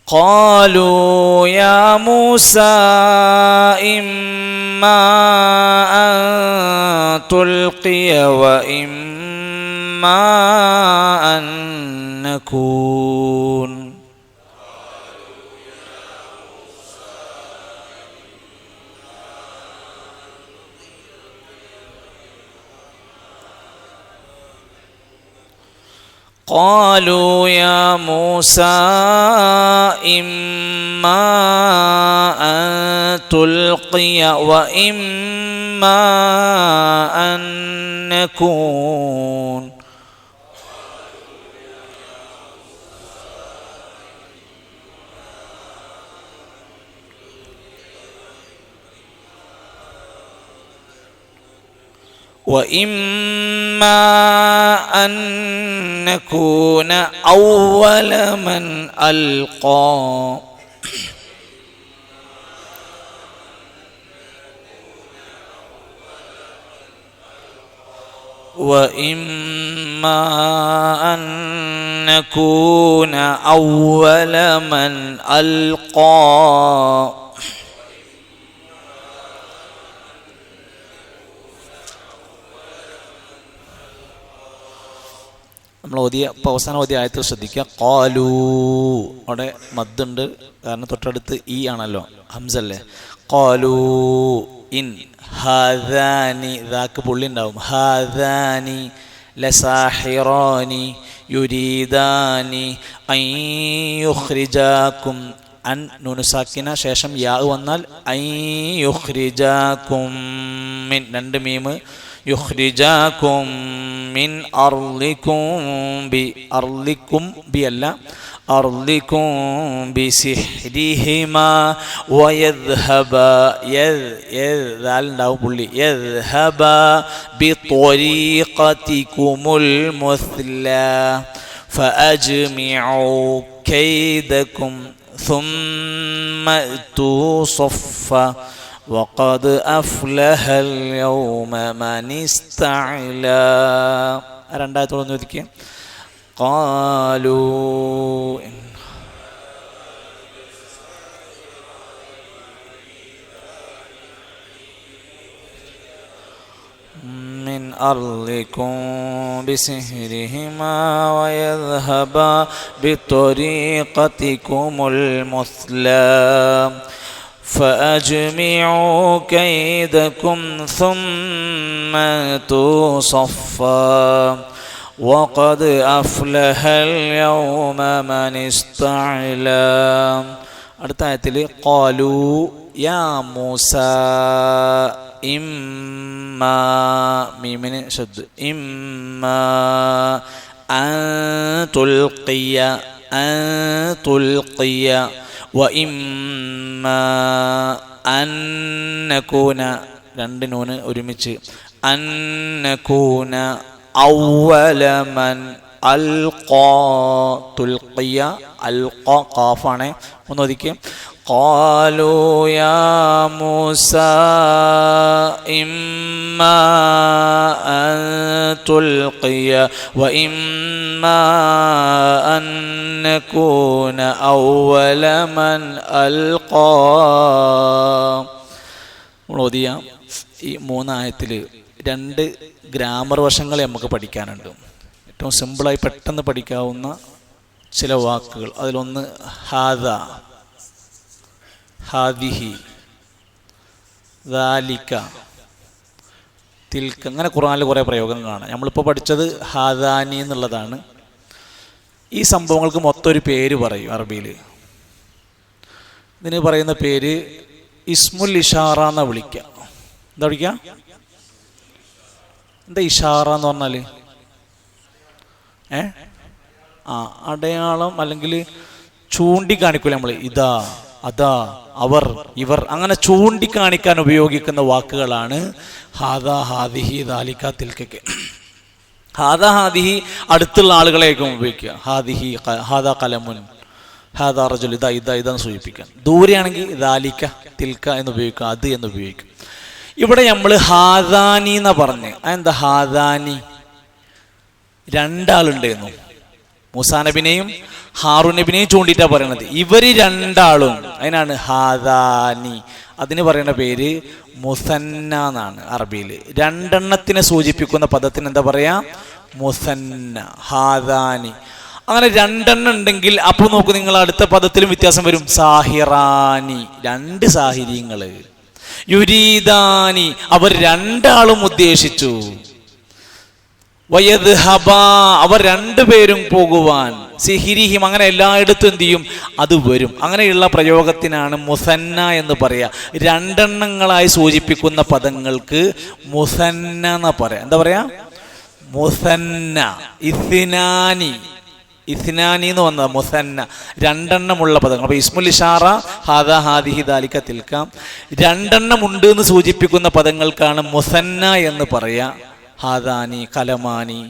قالوا يا موسى إما أن تلقي وإما أن نكون قالوا يا موسى إما أن تلقي وإما أن نكون وإما أن نكون أول من ألقى وإما أن نكون أول من ألقى നമ്മൾ ഇപ്പോൾ അവസാനം ഓതിയ ആയത്തിൽ ശ്രദ്ധിക്കുക. ഖാലൂ അവിടെ മദ്ദുണ്ട്, കാരണം തൊട്ടടുത്ത് ഈ ആണല്ലോ, ഹംസല്ലേ. ഖാലൂ ഇൻ ഹാദാനി, ദാക്ക് പുള്ളി ഉണ്ടാവും. ഹാദാനി ലസാഹിറാനി യുരീദാനി അൻ യുഖ്രിജാകും. അൻ നുനുസാക്കിന ശേഷം യാ വന്നാൽ അൻ യുഖ്രിജാകും മിൻ, രണ്ട് മീമ്, യുഖ്രിജാകും മിൻ അർളികും ബി, അർളികും ബി അല്ല, അർളികും ബിസിഹ്രിഹിമാ വയദ്ഹബ, യദ്ണ്ടാവും പുള്ളി, യദ്ഹബ ബിത്വരീഖതികുമുൽ മുസ്ലാ ഫഅജ്മിഉ കൈദകും ثم أتوا صفا وقد أفلح اليوم من استعلى. രണ്ടായത്തോടൊന്ന് ഒതുക്കിയ قالوا من أرضكم بسحرهما ويذهبا بطريقتكم المثلى فأجمعوا كيدكم ثم أتوا صفا وقد أفلح اليوم من استعلى. അടുത്ത ആയത്തിൽ ഖാലൂ യാ മൂസ ഇമ്മാ, മീമിന് ശബ്ദ്, ഇമ്മാ അൻ തുൽഖിയ, അൻ തുൽഖിയ വഇമ്മാ അൻ നകൂന, രണ്ട് നൂന് ഒരുമിച്ച്, അൻ നകൂന അവ്വല മൻ അൽഖാ, തുൽഖിയ അൽഖാ ഖാഫാണ്, ഒന്ന് ഒതുക്കി. ഖാലൂ യാ മൂസാ ഇമ്മാ അൻ തുൽഖിയ വഇമ്മാ അൻ നകൂന അവ്വല മൻ അൽഖാ. ഓതിയ ഈ മൂന്നായത്തിൽ രണ്ട് ഗ്രാമർ വശങ്ങളെ നമുക്ക് പഠിക്കാനുണ്ട്. ഏറ്റവും സിമ്പിളായി പെട്ടെന്ന് പഠിക്കാവുന്ന ചില വാക്കുകൾ. അതിലൊന്ന് ഹാദ, ഹാദിഹി, ദാലിക, തിൽക്ക, അങ്ങനെ ഖുർആനിൽ കുറേ പ്രയോഗങ്ങളാണ്. നമ്മളിപ്പോൾ പഠിച്ചത് ഹാദാനി എന്നുള്ളതാണ്. ഈ സംഭവങ്ങൾക്ക് മൊത്തം ഒരു പേര് പറയും അറബിയിൽ. ഇതിന് പറയുന്ന പേര് ഇസ്മുൽ ഇഷാറ എന്നാണ് വിളിക്കുക. എന്താ വിളിക്കുക? എന്താ ഇഷാറ എന്ന് പറഞ്ഞാൽ? അടയാളം അല്ലെങ്കിൽ ചൂണ്ടിക്കാണിക്കൂല നമ്മൾ. ഇതാ, അതാ, അവർ, ഇവർ, അങ്ങനെ ചൂണ്ടിക്കാണിക്കാൻ ഉപയോഗിക്കുന്ന വാക്കുകളാണ് ഹാദ, ഹാദിഹി, ദാലിക, തിൽക്കൊക്കെ. ഹാദ, ഹാദിഹി അടുത്തുള്ള ആളുകളെയൊക്കെ ഉപയോഗിക്കുക. ഹാദിഹി, ഹാദ കലമുൻ, ഹാദ റജുൽ, ഇതാ ഇതാ ഇതാന്ന് സൂചിപ്പിക്കാൻ. ദൂരെയാണെങ്കിൽ ദാലിക, തിൽക്ക എന്ന് ഉപയോഗിക്കുക, അത് എന്ന് ഉപയോഗിക്കും. ഇവിടെ നമ്മൾ ഹാദാനി എന്നാ പറഞ്ഞ്. അതെന്താ ഹാദാനി? രണ്ടാളുണ്ടായിരുന്നു. മൂസാ നബിനെയും ഹാറൂൻ നബിനെയും ചൂണ്ടിയിട്ടാണ് പറയണത്. ഇവര് രണ്ടാളും, അതിനാണ് ഹാദാനി. അതിന് പറയുന്ന പേര് മുസന്ന എന്നാണ് അറബിയിൽ. രണ്ടെണ്ണത്തിനെ സൂചിപ്പിക്കുന്ന പദത്തിന് എന്താ പറയാ? മുസന്ന, ഹാദാനി. അങ്ങനെ രണ്ടെണ്ണം ഉണ്ടെങ്കിൽ അപ്പോൾ നോക്കൂ, നിങ്ങൾ അടുത്ത പദത്തിലും വ്യത്യാസം വരും. സാഹിറാനി, രണ്ട് സാഹിര്യങ്ങള്. യുരീദാനി, അവർ രണ്ടാളും ഉദ്ദേശിച്ചു. വയദ്ഹബ, അവർ രണ്ടുപേരും പോകുവാൻ. സിഹിരിഹിം, അങ്ങനെ എല്ലായിടത്തും എന്ത് ചെയ്യും? അത് വരും. അങ്ങനെയുള്ള പ്രയോഗത്തിനാണ് മുസന്ന എന്ന് പറയാ. രണ്ടെണ്ണങ്ങളായി സൂചിപ്പിക്കുന്ന പദങ്ങൾക്ക് മുസന്ന എന്ന് പറയാം. എന്താ പറയാ? മുസന്ന. ഇസ്നാനി, ഇസ്നാനി എന്ന് വന്നത് മുസന്ന, രണ്ടെണ്ണമുള്ള പദങ്ങൾ. അപ്പൊ ഇസ്മുൽ ഇഷാറ ഹാദ, ഹാദിഹി, ദാലിക, തിൽക്ക, രണ്ടെണ്ണം ഉണ്ട് എന്ന് സൂചിപ്പിക്കുന്ന പദങ്ങൾക്കാണ് മുസന്ന എന്ന് പറയാ. ഹാദാനി, കലമാനി,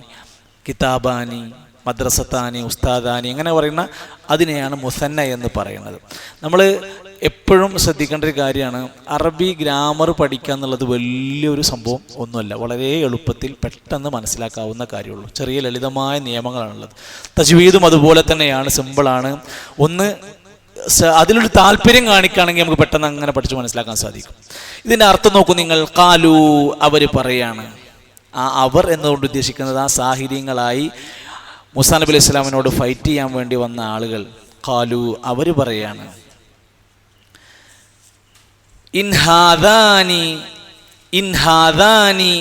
കിതാബാനി, മദ്രസത്താനി, ഉസ്താദാനി, അങ്ങനെ പറയുന്ന അതിനെയാണ് മുസന്ന എന്ന് പറയുന്നത്. നമ്മൾ എപ്പോഴും ശ്രദ്ധിക്കേണ്ട ഒരു കാര്യമാണ്, അറബി ഗ്രാമർ പഠിക്കുക എന്നുള്ളത് വലിയൊരു സംഭവം ഒന്നുമല്ല. വളരെ എളുപ്പത്തിൽ പെട്ടെന്ന് മനസ്സിലാക്കാവുന്ന കാര്യമുള്ളൂ. ചെറിയ ലളിതമായ നിയമങ്ങളാണുള്ളത്. തജ്വീദും അതുപോലെ തന്നെയാണ്, സിമ്പിളാണ്. ഒന്ന് അതിലൊരു താല്പര്യം കാണിക്കുകയാണെങ്കിൽ നമുക്ക് പെട്ടെന്ന് അങ്ങനെ പഠിച്ച് മനസ്സിലാക്കാൻ സാധിക്കും. ഇതിൻ്റെ അർത്ഥം നോക്കൂ നിങ്ങൾ. ഖാലു, അവർ പറയാണ്. ആ അവർ എന്നുകൊണ്ട് ഉദ്ദേശിക്കുന്നത് ആ സാഹിര്യങ്ങളായി മൂസാ നബി അലൈഹി സ്വലാമിനോട് ഫൈറ്റ് ചെയ്യാൻ വേണ്ടി വന്ന ആളുകൾ. ഖാലു, അവർ പറയാണ്, ഇൻഹാദാനി,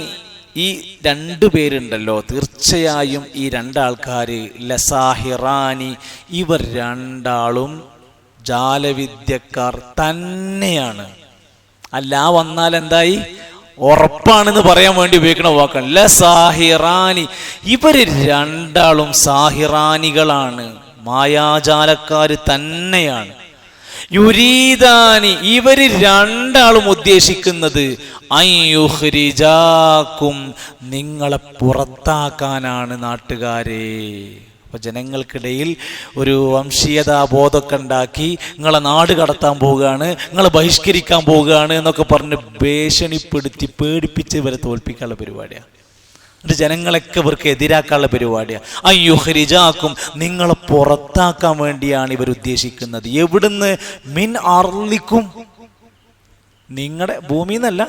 ഈ രണ്ടു പേരുണ്ടല്ലോ, തീർച്ചയായും ഈ രണ്ടാൾക്കാര് ലസാഹിറാനി, ഇവർ രണ്ടാളും ജാലവിദ്യക്കാർ തന്നെയാണ്. അല്ല വന്നാൽ എന്തായി? ഉറപ്പാണെന്ന് പറയാൻ വേണ്ടി ഉപയോഗിക്കുന്ന വാക്കാണ് ലസാഹിറാനി. ഇവര് രണ്ടാളും സാഹിറാനികളാണ്, മായാജാലക്കാര് തന്നെയാണ്. യുരീദാനി, ഇവര് രണ്ടാളും ഉദ്ദേശിക്കുന്നത് അയ്യുഖ്രിജാക്കും, നിങ്ങളെ പുറത്താക്കാനാണ് നാട്ടുകാരെ. അപ്പോൾ ജനങ്ങൾക്കിടയിൽ ഒരു വംശീയതാ ബോധമൊക്കെ ഉണ്ടാക്കി നിങ്ങളെ നാട് കടത്താൻ പോവുകയാണ്, നിങ്ങളെ ബഹിഷ്കരിക്കാൻ പോവുകയാണ് എന്നൊക്കെ പറഞ്ഞ് ഭീഷണിപ്പെടുത്തി പേടിപ്പിച്ച് ഇവരെ തോൽപ്പിക്കാനുള്ള പരിപാടിയാണ്. എന്നിട്ട് ജനങ്ങളൊക്കെ ഇവർക്ക് എതിരാക്കാനുള്ള പരിപാടിയാണ്. അയ്യുഖ്രിജാക്കും, നിങ്ങളെ പുറത്താക്കാൻ വേണ്ടിയാണ് ഇവർ ഉദ്ദേശിക്കുന്നത്. എവിടുന്ന്? മിൻ അർളിക്കും, നിങ്ങളുടെ ഭൂമിയിൽ നിന്നല്ല,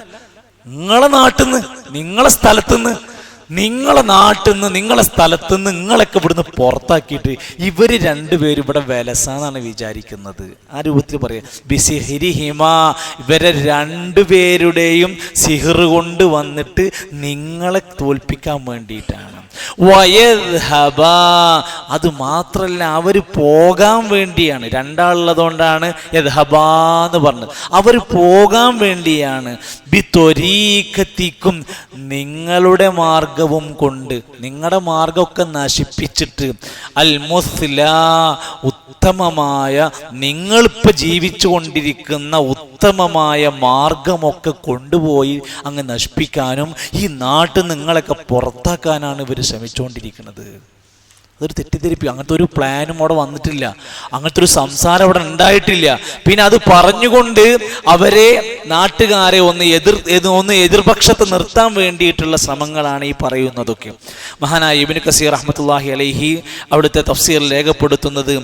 നിങ്ങളെ നാട്ടിൽ നിന്ന്, നിങ്ങളെ സ്ഥലത്തുനിന്ന്, നിങ്ങളെ നാട്ടിൽ നിന്ന്, നിങ്ങളെ സ്ഥലത്തുനിന്ന് നിങ്ങളൊക്കെ ഇവിടുന്ന് പുറത്താക്കിയിട്ട് ഇവര് രണ്ടുപേരും ഇവിടെ വിലസാന്നാണ് വിചാരിക്കുന്നത്. ആ രൂപത്തിൽ പറയാം. ബിസിഹിരിഹിമ, ഇവരെ രണ്ടുപേരുടെയും സിഹിർ കൊണ്ട് വന്നിട്ട് നിങ്ങളെ തോൽപ്പിക്കാൻ വേണ്ടിയിട്ടാണ്. വയദ്ഹബ, അത് മാത്രല്ല അവർ പോകാൻ വേണ്ടിയാണ്. രണ്ടാളുള്ളതുകൊണ്ടാണ് യദ്ഹബാന്ന് പറഞ്ഞത്. അവർ പോകാൻ വേണ്ടിയാണ്. ബിത്വരീഖത്തിക്കും, നിങ്ങളുടെ മാർഗവും കൊണ്ട്, നിങ്ങളുടെ മാർഗമൊക്കെ നശിപ്പിച്ചിട്ട്, അൽ മുസ്ല, ഉത്തമമായ, നിങ്ങളിപ്പോൾ ജീവിച്ചു കൊണ്ടിരിക്കുന്ന ഉത്തമമായ മാർഗമൊക്കെ കൊണ്ടുപോയി അങ്ങ് നശിപ്പിക്കാനും ഈ നാട്ടിൽ നിങ്ങളൊക്കെ പുറത്താക്കാനാണ് ഇവർ ശ്രമിച്ചുകൊണ്ടിരിക്കുന്നത്. അതൊരു തെറ്റിദ്ധരിപ്പി. അങ്ങനത്തെ ഒരു പ്ലാനും അവിടെ വന്നിട്ടില്ല, അങ്ങനത്തെ ഒരു സംസാരം അവിടെ ഉണ്ടായിട്ടില്ല. പിന്നെ അത് പറഞ്ഞുകൊണ്ട് അവരെ, നാട്ടുകാരെ ഒന്ന് എതിർപക്ഷത്ത് നിർത്താൻ വേണ്ടിയിട്ടുള്ള ശ്രമങ്ങളാണ് ഈ പറയുന്നതൊക്കെ. മഹാനായ ഇബ്നു കസീർ റഹ്മത്തുള്ളാഹി അലൈഹി അവിടുത്തെ തഫ്സീറിൽ രേഖപ്പെടുത്തുന്നത്,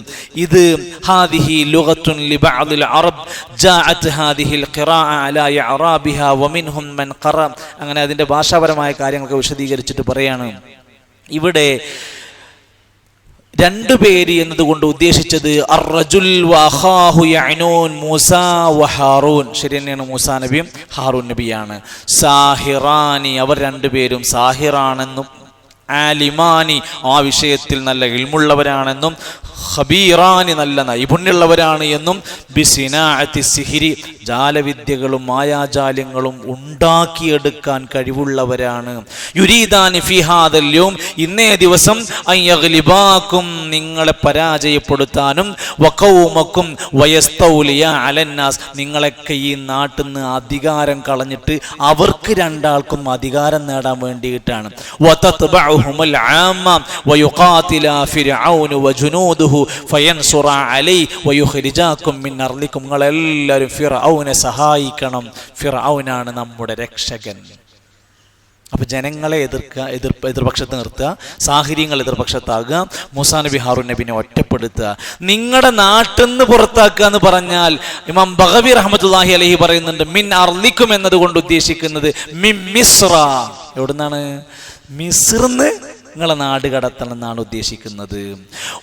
ഇത് ഹാദിഹി ലുഗത്തുൻ ലിബഅദിൽ അറബ് ജാഅത് ഹാദിഹിൽ ഖിറാഅ അലാ ഇഅറാബിഹാ വമിൻഹും മൻ ഖറ. അങ്ങനെ അതിൻ്റെ ഭാഷാപരമായ കാര്യങ്ങളൊക്കെ വിശദീകരിച്ചിട്ട് പറയാണ്, ഇവിടെ രണ്ടുപേര് എന്നതുകൊണ്ട് ഉദ്ദേശിച്ചത് അർറജുൽ വഅഖാഹു യഅനൂൻ മൂസാ വഹാറൂൻ. ശരി തന്നെയാണ്, മൂസാ നബിയും ഹാറൂൻ നബിയാണ്. സാഹിറാനി, അവർ രണ്ടുപേരും സാഹിറാണെന്നും ആലിമാനി, ആ വിഷയത്തിൽ നല്ല ഇൽമുള്ളവരാണെന്നും ഖബീറാനി, നല്ല നൈപുണ്യമുള്ളവരാണ് എന്നും ബിസിനാഅത്തി സിഹിരി, ജാലവിദ്യകളും മായാജാലങ്ങളും ഉണ്ടാക്കിയെടുക്കാൻ കഴിവുള്ളവരാണ്. യുരീദാനി ഫി ഹാദൽ യൗം, ഇന്നേ ദിവസം അയ്യഗ്ലിബാക്കും, നിങ്ങളെ പരാജയപ്പെടുത്താനും, വഖൗമക്കും വയസ്തൗലിയ അലന്നാസ്, നിങ്ങളൊക്കെ ഈ നാട്ടിൽ നിന്ന് അധികാരം കളഞ്ഞിട്ട് അവർക്ക് രണ്ടാൾക്കും അധികാരം നേടാൻ വേണ്ടിയിട്ടാണ്. വതത്ബഉഹുൽ ആമ്മ വയുഖാതില ഫിർഔന വജുനൂദുഹു ഫയൻസുറ അലൈഹി വയുഖ്രിജാകും മിൻ അർളികും, നിങ്ങളെല്ലാവരും ഫിർഔനെ സഹായിക്കണം. ഫിർഔനാണ് നമ്മുടെ രക്ഷകൻ. അപ്പൊ ജനങ്ങളെ എതിർപക്ഷത്ത് നിർത്തുക, സാഹിര്യങ്ങൾ എതിർപക്ഷത്താകുക, മൂസാ നബി ഹാറൂൻ നബിനെ ഒറ്റപ്പെടുത്തുക, നിങ്ങളുടെ നാട്ടിൽ നിന്ന് പുറത്താക്കുക എന്ന് പറഞ്ഞാൽ ഇമാം ബഗവി റഹ്മത്തുള്ളാഹി അലൈഹി പറയുന്നുണ്ട്, മിൻ അർളിക്കും എന്നതുകൊണ്ട് ഉദ്ദേശിക്കുന്നത് മിൻ മിസ്ര, എവിടുന്നാണ്? മിസ്റിന്ന് നിങ്ങളെ നാട് കടത്തണം എന്നാണ് ഉദ്ദേശിക്കുന്നത്.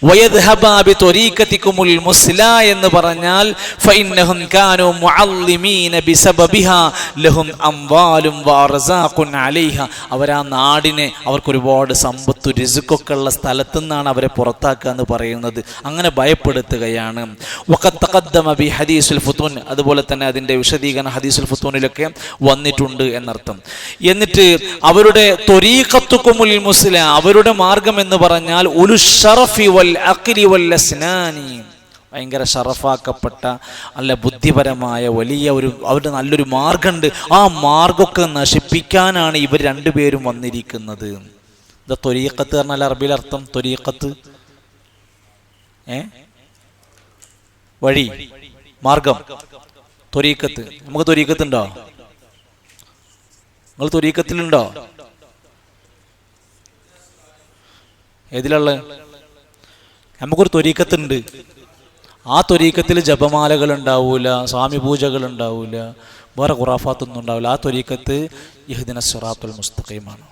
വയദ്ഹബാ ബിത്വരീഖതികുമുൽ മുസ്ല എന്ന് പറഞ്ഞാൽ ഫഇന്നഹും കാനൂ മുഅല്ലിമീന ബിസബബിഹാ ലഹും അംവാലും വഅർസാഖുൻ അലൈഹാ, അവർ ആ നാടിനെ, അവർക്ക് ഒരുപാട് സമ്പത്ത് റിസ്ക്കൊക്കെ ഉള്ള സ്ഥലത്തു നിന്നാണ് അവരെ പുറത്താക്കുക എന്ന് പറയുന്നത്. അങ്ങനെ ഭയപ്പെടുത്തുകയാണ്. വഖദ് തഖദ്ദമ ബി ഹദീസുൽ ഫുതൂൻ, അതുപോലെ തന്നെ അതിൻ്റെ വിശദീകരണം ഹദീസുൽ ഫുതൂനിലൊക്കെ വന്നിട്ടുണ്ട് എന്നർത്ഥം. എന്നിട്ട് അവരുടെ ത്വരീഖത്തുകുമുൽ മുസ്ല, അവരുടെ മാർഗം എന്ന് പറഞ്ഞാൽ ഉലു ഷറഫി വൽ അഖ്ലി വൽ അസ്നാനി, ഭയങ്കര ഷറഫാക്കപ്പെട്ട നല്ല ബുദ്ധിപരമായ വലിയ അവരുടെ നല്ലൊരു മാർഗമുണ്ട്. ആ മാർഗമൊക്കെ നശിപ്പിക്കാനാണ് ഇവർ രണ്ടുപേരും വന്നിരിക്കുന്നത്. ഇത് ത്വരീഖത്ത് പറഞ്ഞാൽ അറബിയിൽ അർത്ഥം ത്വരീഖത്ത്, വഴി, മാർഗം. ത്വരീഖത്ത്, നമുക്ക് ത്വരീഖത്ത് ഉണ്ടോ? നിങ്ങൾ ത്വരീഖത്തിലുണ്ടോ? ഏതിലുള്ള? നമുക്കൊരു ത്വരീഖത്തുണ്ട്. ആ ത്വരീഖത്തിൽ ജപമാലകൾ ഉണ്ടാവൂല, സ്വാമി പൂജകൾ ഉണ്ടാവൂല, വേറെ ഖുറാഫാത്തൊന്നും ഉണ്ടാവില്ല. ആ ത്വരീഖത്ത് ഇഹ്ദിന സിറാത്തുൽ മുസ്തഖീമാണ്.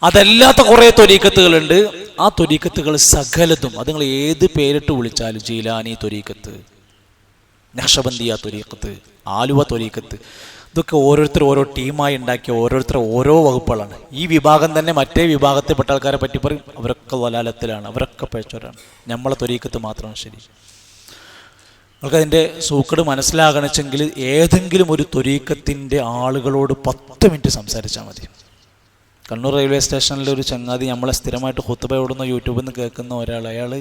അതല്ലാത്ത കുറേ ത്വരീഖത്തുകളുണ്ട്. ആ ത്വരീഖത്തുകൾ സകലതും, അത് നിങ്ങൾ ഏത് പേരിട്ട് വിളിച്ചാലും, ജീലാനി ത്വരീഖത്ത്, നഖ്ശബന്ദിയ ത്വരീഖത്ത്, ആലുവ ത്വരീഖത്ത്, ഇതൊക്കെ ഓരോരുത്തർ ഓരോ ടീമായി ഉണ്ടാക്കിയ ഓരോരുത്തർ ഓരോ വകുപ്പുകളാണ്. ഈ വിഭാഗം തന്നെ മറ്റേ വിഭാഗത്തിൽപ്പെട്ട ആൾക്കാരെ പറ്റി പറയും, അവരൊക്കെ വലാലത്തിലാണ്, അവരൊക്കെ പഴച്ചവരാണ്, നമ്മളെ ത്വരീഖത്ത് മാത്രമാണ് ശരി. നിങ്ങൾക്കതിൻ്റെ സൂക്കട് മനസ്സിലാകണമെങ്കിൽ ഏതെങ്കിലും ഒരു ത്വരീഖത്തിൻ്റെ ആളുകളോട് 10 മിനിറ്റ് സംസാരിച്ചാൽ മതി. കണ്ണൂർ റെയിൽവേ സ്റ്റേഷനിലൊരു ചങ്ങാതി, നമ്മളെ സ്ഥിരമായിട്ട് ഖുത്ബ ഓടുന്ന യൂട്യൂബിൽ നിന്ന് കേൾക്കുന്ന ഒരാൾ, അയാൾ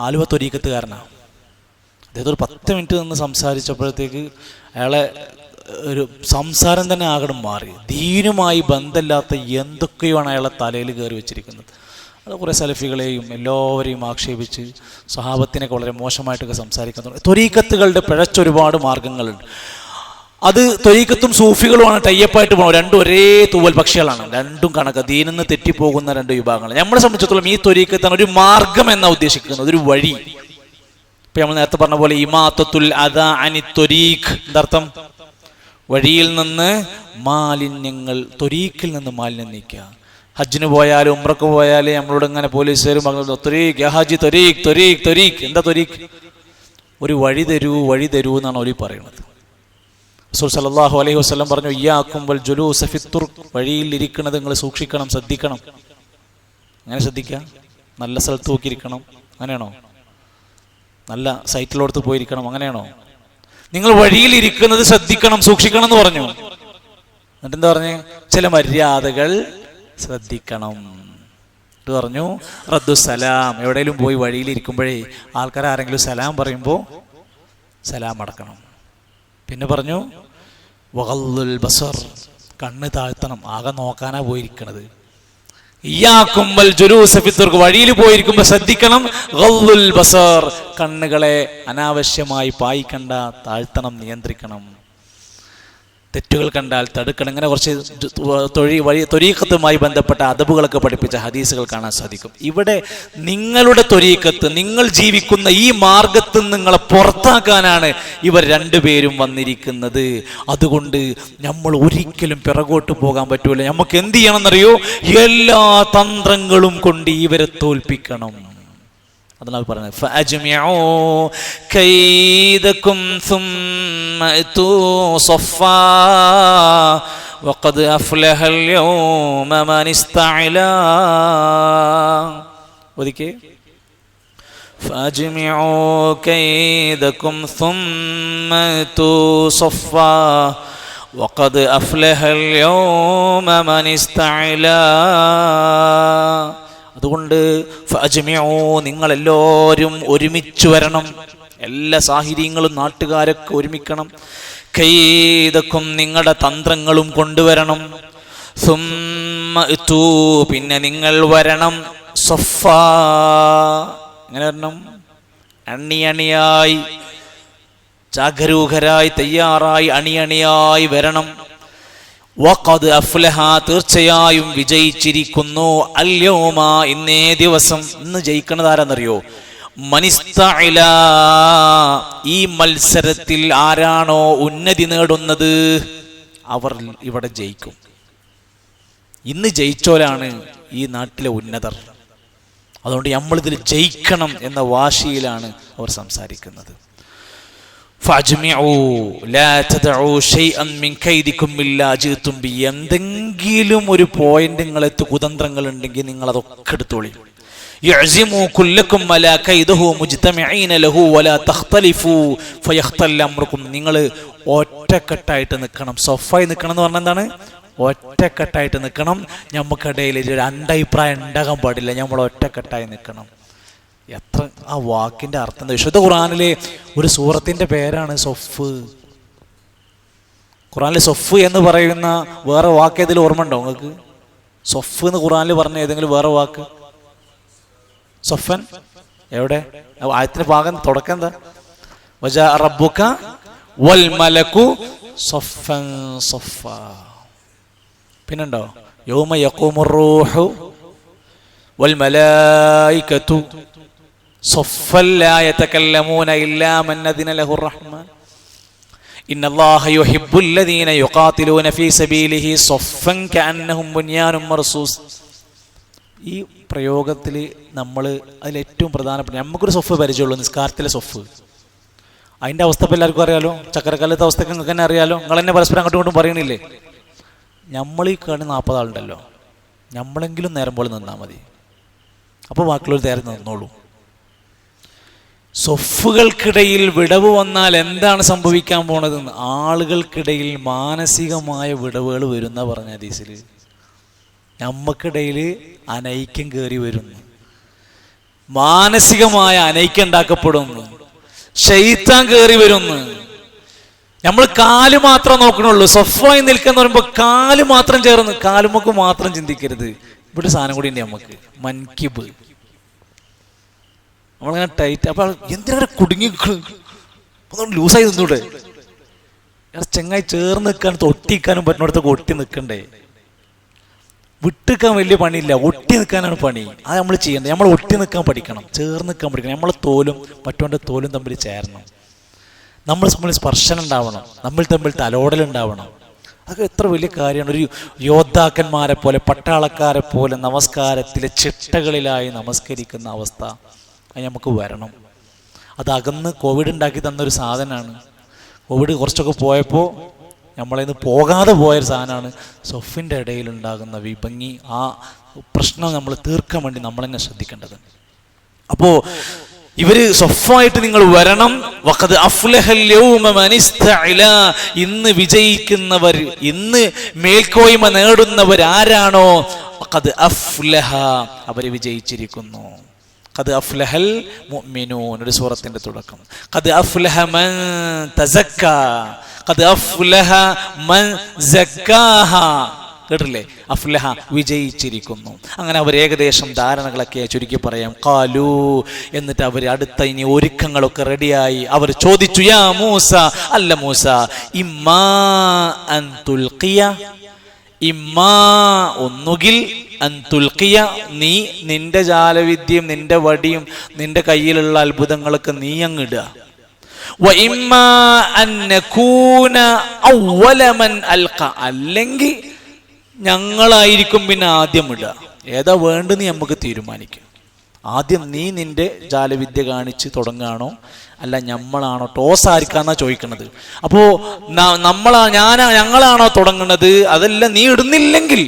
ആലുവ ത്വരീഖത്തുകാരനാണ്. അദ്ദേഹത്തോട് 10 മിനിറ്റ് നിന്ന് സംസാരിച്ചപ്പോഴത്തേക്ക് അയാളെ ഒരു സംസാരം തന്നെ ആകണം മാറി. ദീനുമായി ബന്ധമില്ലാത്ത എന്തൊക്കെയാണ് അയാളെ തലയിൽ കയറി വെച്ചിരിക്കുന്നത്. അത് കുറേ സലഫികളെയും എല്ലാവരെയും ആക്ഷേപിച്ച് സ്വഹാബത്തിനൊക്കെ വളരെ മോശമായിട്ടൊക്കെ സംസാരിക്കുന്നുണ്ട്. ത്വരീഖത്തുകളുടെ പിഴച്ചൊരുപാട് മാർഗങ്ങളുണ്ട്. അത് ത്വരീഖത്തും സൂഫികളുമാണ് ടൈപ്പായിട്ട് പോകണം. രണ്ടും ഒരേ തൂവൽ പക്ഷികളാണ്, രണ്ടും കണക്ക്, ദീനിൽ നിന്ന് തെറ്റിപ്പോകുന്ന രണ്ട് വിഭാഗങ്ങൾ. നമ്മളെ സംബന്ധിച്ചിടത്തോളം ഈ ത്വരീഖത്താണ് ഒരു മാർഗം എന്നാണ് ഉദ്ദേശിക്കുന്നത്, ഒരു വഴി. ഇപ്പം നമ്മൾ നേരത്തെ പറഞ്ഞ പോലെ ഇമാത്തത്തുൽ അദാ അനി ത്വരീഖ്, എന്താർത്ഥം? വഴിയിൽ നിന്ന് മാലിന്യങ്ങൾ, ത്വരീഖിൽ നിന്ന് മാലിന്യം നീക്കുക. ഹജ്ജിന് പോയാലും ഉംറക്ക് പോയാലും നമ്മളോട് ഇങ്ങനെ പോലീസുകാരും പറഞ്ഞു, ത്വരീഖ് യാ ഹാജി, ത്വരീഖ് ത്വരീഖ് ത്വരീഖ്. എന്താ ത്വരീഖ്? ഒരു വഴി തരൂ, വഴി തരൂ എന്നാണ് അവർ പറയുന്നത്. റസൂൽ സല്ലല്ലാഹു അലൈഹി വസല്ലം പറഞ്ഞു, ഇയ്യാകും വൽ ജുലൂസ ഫിത്തുർക്ക്, വഴിയിൽ ഇരിക്കുന്നത് നിങ്ങൾ സൂക്ഷിക്കണം, ശ്രദ്ധിക്കണം. അങ്ങനെ ശ്രദ്ധിക്കുക, നല്ല സ്ഥലത്ത് നോക്കിയിരിക്കണം, അങ്ങനെയാണോ? നല്ല സൈറ്റിലോടത്ത് പോയിരിക്കണം, അങ്ങനെയാണോ? നിങ്ങൾ വഴിയിൽ ഇരിക്കുന്നത് ശ്രദ്ധിക്കണം, സൂക്ഷിക്കണം എന്ന് പറഞ്ഞു. എന്നിട്ടെന്താ പറഞ്ഞേ? ചില മര്യാദകൾ ശ്രദ്ധിക്കണം എന്ന് പറഞ്ഞു. റദ്ദു സലാം, എവിടെയെങ്കിലും പോയി വഴിയിൽ ഇരിക്കുമ്പോഴേ ആൾക്കാർ ആരെങ്കിലും സലാം പറയുമ്പോൾ സലാം അടക്കണം. പിന്നെ പറഞ്ഞു വഗള്ളുൽ ബസർ, കണ്ണ് താഴ്ത്തണം, ആകെ നോക്കാനാ പോയിരിക്കണത്. ഇയ്യാകും വൽ ജുലൂസ ഫിത്തുർക്ക്, വഴിയിൽ പോയിരിക്കുമ്പോൾ ശ്രദ്ധിക്കണം. ഗള്ളുൽ ബസർ, കണ്ണുകളെ അനാവശ്യമായി പായിക്കണ്ട, താഴ്ത്തണം, നിയന്ത്രിക്കണം. തെറ്റുകൾ കണ്ടാൽ തടുക്കണം. ഇങ്ങനെ കുറച്ച് ത്വരീഖത്തുമായി ബന്ധപ്പെട്ട അദബുകളൊക്കെ പഠിപ്പിച്ച ഹദീസുകൾ കാണാൻ സാധിക്കും. ഇവിടെ നിങ്ങളുടെ ത്വരീഖത്ത്, നിങ്ങൾ ജീവിക്കുന്ന ഈ മാർഗത്തിൽ നിങ്ങളെ പുറത്താക്കാനാണ് ഇവർ രണ്ടുപേരും വന്നിരിക്കുന്നത്. അതുകൊണ്ട് നമ്മൾ ഒരിക്കലും പിറകോട്ട് പോകാൻ പറ്റൂല. നമുക്ക് എന്ത് ചെയ്യണം എന്നറിയോ? എല്ലാ തന്ത്രങ്ങളും കൊണ്ട് ഇവരെ തോൽപ്പിക്കണം. അതാണ് പറയുന്നത്, ഫഅജ്മിഉ കൈദകും സുമ്മ അതു സഫാ വഖദ് അഫ്ലഹൽ യൗമ മൻ ഇസ്തഅലാ. ഒരിക്കൽ ഫഅജ്മിഉ കൈദകും സുമ്മ അതു സഫാ വഖദ് അഫ്ലഹൽ യൗമ മൻ ഇസ്തഅലാ. അതുകൊണ്ട് ഫഅജ്മിഉ, നിങ്ങളെല്ലാവരും ഒരുമിച്ച് വരണം. എല്ലാ സാഹിര്യങ്ങളും നാട്ടുകാരൊക്കെ ഒരുമിക്കണം. കൈദക്കും, നിങ്ങളുടെ തന്ത്രങ്ങളും കൊണ്ടുവരണം. സുമ്മ അതു, പിന്നെ നിങ്ങൾ വരണം. സഫാ, എങ്ങനെ വരണം? അണിയണിയായി, ജാഗരൂകരായി, തയ്യാറായി, അണിയണിയായി വരണം. വഖദ് അഫ്ലഹ, തീർച്ചയായും വിജയിച്ചിരിക്കുന്നു. അൽയൗമ, ഇന്നേ ദിവസം. ഇന്ന് ജയിക്കണത് ആരാന്നറിയോ? മനിസ്തഅല, ഈ മത്സരത്തിൽ ആരാണോ ഉന്നതി നേടുന്നത് അവർ ഇവിടെ ജയിക്കും. ഇന്ന് ജയിച്ചോരാണ് ഈ നാട്ടിലെ ഉന്നതർ. അതുകൊണ്ട് നമ്മളിതിൽ ജയിക്കണം എന്ന വാശിയിലാണ് അവർ സംസാരിക്കുന്നത്. എന്തെങ്കിലും ഒരു പോയിന്റ് നിങ്ങളെത്ത് കുതന്ത്രങ്ങൾ ഉണ്ടെങ്കിൽ നിങ്ങൾ അതൊക്കെ എടുത്തോളി. നിങ്ങൾ ഒറ്റക്കെട്ടായിട്ട് നിൽക്കണം. സൊഫായി നിൽക്കണം എന്ന് പറഞ്ഞാൽ എന്താണ്? ഒറ്റക്കെട്ടായിട്ട് നിൽക്കണം. നമുക്കിടയിൽ ഒരു അണ്ടഭിപ്രായം ഉണ്ടാകാൻ പാടില്ല. നമ്മൾ ഒറ്റക്കെട്ടായി നിൽക്കണം. എത്ര ആ വാക്കിന്റെ അർത്ഥം! വിശുദ്ധ ഖുർആനിലെ ഒരു സൂറത്തിന്റെ പേരാണ് സൊഫ്. ഖുർആനിൽ സൊഫ് എന്ന് പറയുന്ന വേറെ വാക്ക് ഏതെങ്കിലും ഓർമ്മ ഉണ്ടോ നിങ്ങൾക്ക്? സൊഫ് എന്ന് ഖുർആനിൽ പറഞ്ഞ ഏതെങ്കിലും വേറെ വാക്ക്? സൊഫൻ എവിടെ? ആയത്തിന്റെ ഭാഗം തുടക്കം എന്താ? വജാ റബ്ബുക വൽ മലകു സൊഫൻ സൊഫ. പിന്നെണ്ടോ? യൗമ യഖൂമുർ റൂഹു വൽ മലായികതു صفا لا يتكلمون إلا من أذن له الرحمن إن الله يحب الذين يقاتلون في سبيله صفا كأنهم بنيان مرصوص. ഈ പ്രയോഗത്തിൽ നമ്മൾ അതിലേറ്റവും പ്രധാനപ്പെട്ട നമുക്കൊരു സൊഫ് പരിചയമുള്ളൂ, നിസ്കാരത്തിലെ സൊഫ്. അതിൻ്റെ അവസ്ഥ ഇപ്പോൾ എല്ലാവർക്കും അറിയാലോ. ചക്കരക്കാലത്തെ അവസ്ഥയ്ക്ക് നിങ്ങൾക്ക് തന്നെ അറിയാലോ. നിങ്ങൾ തന്നെ പരസ്പരം അങ്ങോട്ടും ഇങ്ങോട്ടും പറയണില്ലേ? നമ്മൾ ഈ കാണുന്ന 40 ആളുണ്ടല്ലോ, നമ്മളെങ്കിലും നേരം പോലെ നിന്നാൽ മതി. അപ്പോൾ ബാക്കിയുള്ളവർ നേരെ നിന്നോളൂ. സൊഫുകൾക്കിടയിൽ വിടവ് വന്നാൽ എന്താണ് സംഭവിക്കാൻ പോണതെന്ന്? ആളുകൾക്കിടയിൽ മാനസികമായ വിടവുകൾ വരുന്ന പറഞ്ഞ ഹദീസിൽ. നമുക്കിടയിൽ അനൈക്യം കയറി വരുന്നു, മാനസികമായ അനൈക്യം ഉണ്ടാക്കപ്പെടുന്നു, ശൈത്താൻ കയറി വരുന്നു. നമ്മൾ കാല് മാത്രം നോക്കണുള്ളൂ. സൊഫായി നിൽക്കുന്ന പറയുമ്പോൾ കാല് മാത്രം ചേർന്ന്, കാലുമൊക്കെ മാത്രം ചിന്തിക്കരുത്. ഇവിടെ സാധനം കൂടി ഉണ്ട് നമുക്ക്, മൻകിബ്. നമ്മളിങ്ങനെ ടൈറ്റ്. അപ്പൊ എന്തിനാ കുടുങ്ങി ലൂസായി നിന്നൂടെ? ചെങ്ങായി ചേർന്ന് നിൽക്കാനും ഒട്ടിക്കാനും പറ്റുന്നിടത്തൊക്കെ ഒട്ടി നിൽക്കണ്ടേ? വിട്ടിക്കാൻ വലിയ പണിയില്ല, ഒട്ടി നിൽക്കാനാണ് പണി. അത് നമ്മൾ ചെയ്യേണ്ടത്. നമ്മൾ ഒട്ടി നിൽക്കാൻ പഠിക്കണം, ചേർന്ന് നിൽക്കാൻ പഠിക്കണം. നമ്മളെ തോലും മറ്റവൻ്റെ തോലും തമ്മിൽ ചേരണം. നമ്മൾ തമ്മിൽ സ്പർശനം ഉണ്ടാവണം, നമ്മൾ തമ്മിൽ തലോടലുണ്ടാവണം. അതൊക്കെ എത്ര വലിയ കാര്യമാണ്. ഒരു യോദ്ധാക്കന്മാരെ പോലെ, പട്ടാളക്കാരെ പോലെ നമസ്കാരത്തിലെ ചിട്ടകളിലായി നമസ്കരിക്കുന്ന അവസ്ഥ അത് നമുക്ക് വരണം. അത് അകന്ന് കോവിഡ് ഉണ്ടാക്കി തന്നൊരു സാധനമാണ്. കോവിഡ് കുറച്ചൊക്കെ പോയപ്പോൾ നമ്മളെ നിന്ന് പോകാതെ പോയൊരു സാധനമാണ് സൊഫിൻ്റെ ഇടയിലുണ്ടാകുന്ന വിഭംഗി. ആ പ്രശ്നം നമ്മൾ തീർക്കാൻ വേണ്ടി നമ്മളെന്നെ ശ്രദ്ധിക്കേണ്ടത്. അപ്പോൾ ഇവര് സ്വഫായിട്ട് നിങ്ങൾ വരണം. വഖദ് അഫ്ലഹൽ യൗമ മൻ ഇസ്തഅല, ഇന്ന് വിജയിക്കുന്നവർ, ഇന്ന് മേൽക്കോയ്മ നേടുന്നവർ ആരാണോ, വഖദ് അഫ്ലഹ, അവര് വിജയിച്ചിരിക്കുന്നു. ഖദ് അഫ്ലഹൽ മുഅ്മിനൂൻ, ഒരു സൂറത്തിന്റെ തുടക്കം. ഖദ് അഫ്ലഹ മൻ തസക്ക, ഖദ് അഫ്ലഹ മൻ സക്കാഹ. കേട്ടില്ലേ? അഫ്ലഹ, വിജയിച്ചിരിക്കുന്നു. അങ്ങനെ അവർ ഏകദേശം ധാരണകളൊക്കെ ചുരുക്കി പറയാം. ഖാലു, എന്നിട്ട് അവർ അടുത്ത ഇനി ഒരുക്കങ്ങളൊക്കെ റെഡിയായി. അവർ ചോദിച്ചു, യാ മൂസ, അല്ല മൂസ, ഇമ്മാ അൻ തുൽഖിയ, ഇമ്മാ, ഒന്നുകിൽ, അൻ തുൽഖിയ, നീ നിന്റെ ജാലവിദ്യയും നിന്റെ വടിയും നിന്റെ കയ്യിലുള്ള അത്ഭുതങ്ങളൊക്കെ നീ അങ്ങിടുക. വ ഇമ്മാ അൻ നകൂന അവ്വല മൻ അൽഖ, അല്ലെങ്കിൽ ഞങ്ങളായിരിക്കും പിന്നെ ആദ്യം ഇടുക. ഏതാ വേണ്ടെന്ന് നമുക്ക് തീരുമാനിക്കും. ആദ്യം നീ നിന്റെ ജാലവിദ്യ കാണിച്ച് തുടങ്ങുകയാണോ അല്ല ഞമ്മളാണോ? ടോസ് ആർക്കാന്നാ ചോദിക്കണത്. അപ്പോൾ ഞങ്ങളാണോ തുടങ്ങുന്നത്? അതല്ല, നീ ഇടുന്നില്ലെങ്കിൽ,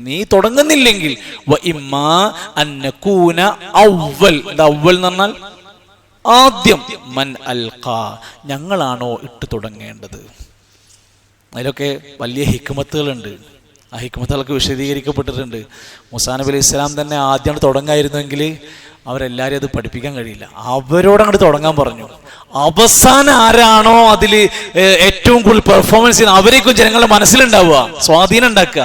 നീ തുടങ്ങുന്നില്ലെങ്കിൽ, വ ഇമ്മാ അൻ നകൂന അവ്വൽ, അവ്വൽ എന്ന് പറഞ്ഞാൽ ആദ്യം, മൻ അൽഖ, ഞങ്ങളാണോ ഇട്ട് തുടങ്ങേണ്ടത്. അതിലൊക്കെ വലിയ ഹിക്മത്തുകളുണ്ട്. ആ ഹിക്മത്തുകളൊക്കെ വിശദീകരിക്കപ്പെട്ടിട്ടുണ്ട്. മൂസാ നബി അലൈഹി ഇസ്ലാം തന്നെ ആദ്യം തുടങ്ങായിരുന്നെങ്കിൽ അവരെല്ലാവരും അത് പഠിപ്പിക്കാൻ കഴിയില്ല. അവരോടങ്ങോട്ട് തുടങ്ങാൻ പറഞ്ഞു. അവസാനം ആരാണോ അതിൽ ഏറ്റവും കൂടുതൽ പെർഫോമൻസ് ചെയ്യുന്ന അവരേക്കും ജനങ്ങളുടെ മനസ്സിലുണ്ടാവുക, സ്വാധീനം ഉണ്ടാക്കുക.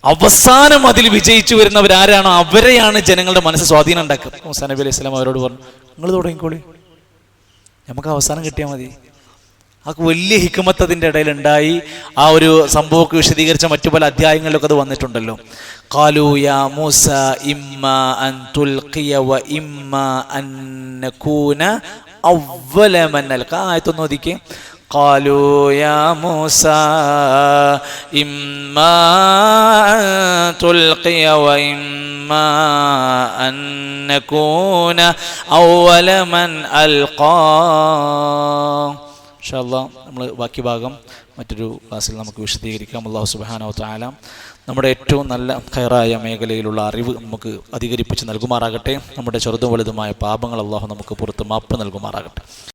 അവസാനം അതിൽ വിജയിച്ചു വരുന്നവരാരാണോ അവരെയാണ് ജനങ്ങളുടെ മനസ്സ് സ്വാധീനം ഉണ്ടാക്കുക. മൂസാ നബി അലൈഹി സ്വലാം അവരോട് പറഞ്ഞു, നിങ്ങൾ തുടങ്ങിക്കോളി, നമുക്ക് അവസാനം കിട്ടിയാൽ മതി. ആ വലിയ ഹിക്മത്ത് അതിൻ്റെ ഇടയിലുണ്ടായി. ആ ഒരു സംഭവമൊക്കെ വിശദീകരിച്ച മറ്റു പല അധ്യായങ്ങളിലൊക്കെ അത് വന്നിട്ടുണ്ടല്ലോ. ഖാലൂ യാ മൂസ ഇമ്മാ അൻ തുൽഖിയ വ ഇമ്മാ അൻ നകൂന അവ്വല മൻ അൽഖ. ആയത്തൊന്ന് ഓദിക്കേ. ഖാലൂ യാ മൂസ ഇമ്മാ അൻ തുൽഖിയ വ ഇമ്മാ അൻ നകൂന അവ്വല മൻ അൽഖ. ഇൻഷാ അല്ലാഹ് നമ്മൾ ബാക്കി ഭാഗം മറ്റൊരു ക്ലാസ്സിൽ നമുക്ക് വിശദീകരിക്കാം. അല്ലാഹു സുബ്ഹാനഹു വ തആല നമ്മുടെ ഏറ്റവും നല്ല ഖൈറായ മേഖലയിലുള്ള അറിവ് നമുക്ക് അധികരിപ്പിച്ച് നൽകുമാറാകട്ടെ. നമ്മുടെ ചെറുതും വലുതുമായ പാപങ്ങൾ അല്ലാഹു നമുക്ക് പുറത്ത് മാപ്പ് നൽകുമാറാകട്ടെ.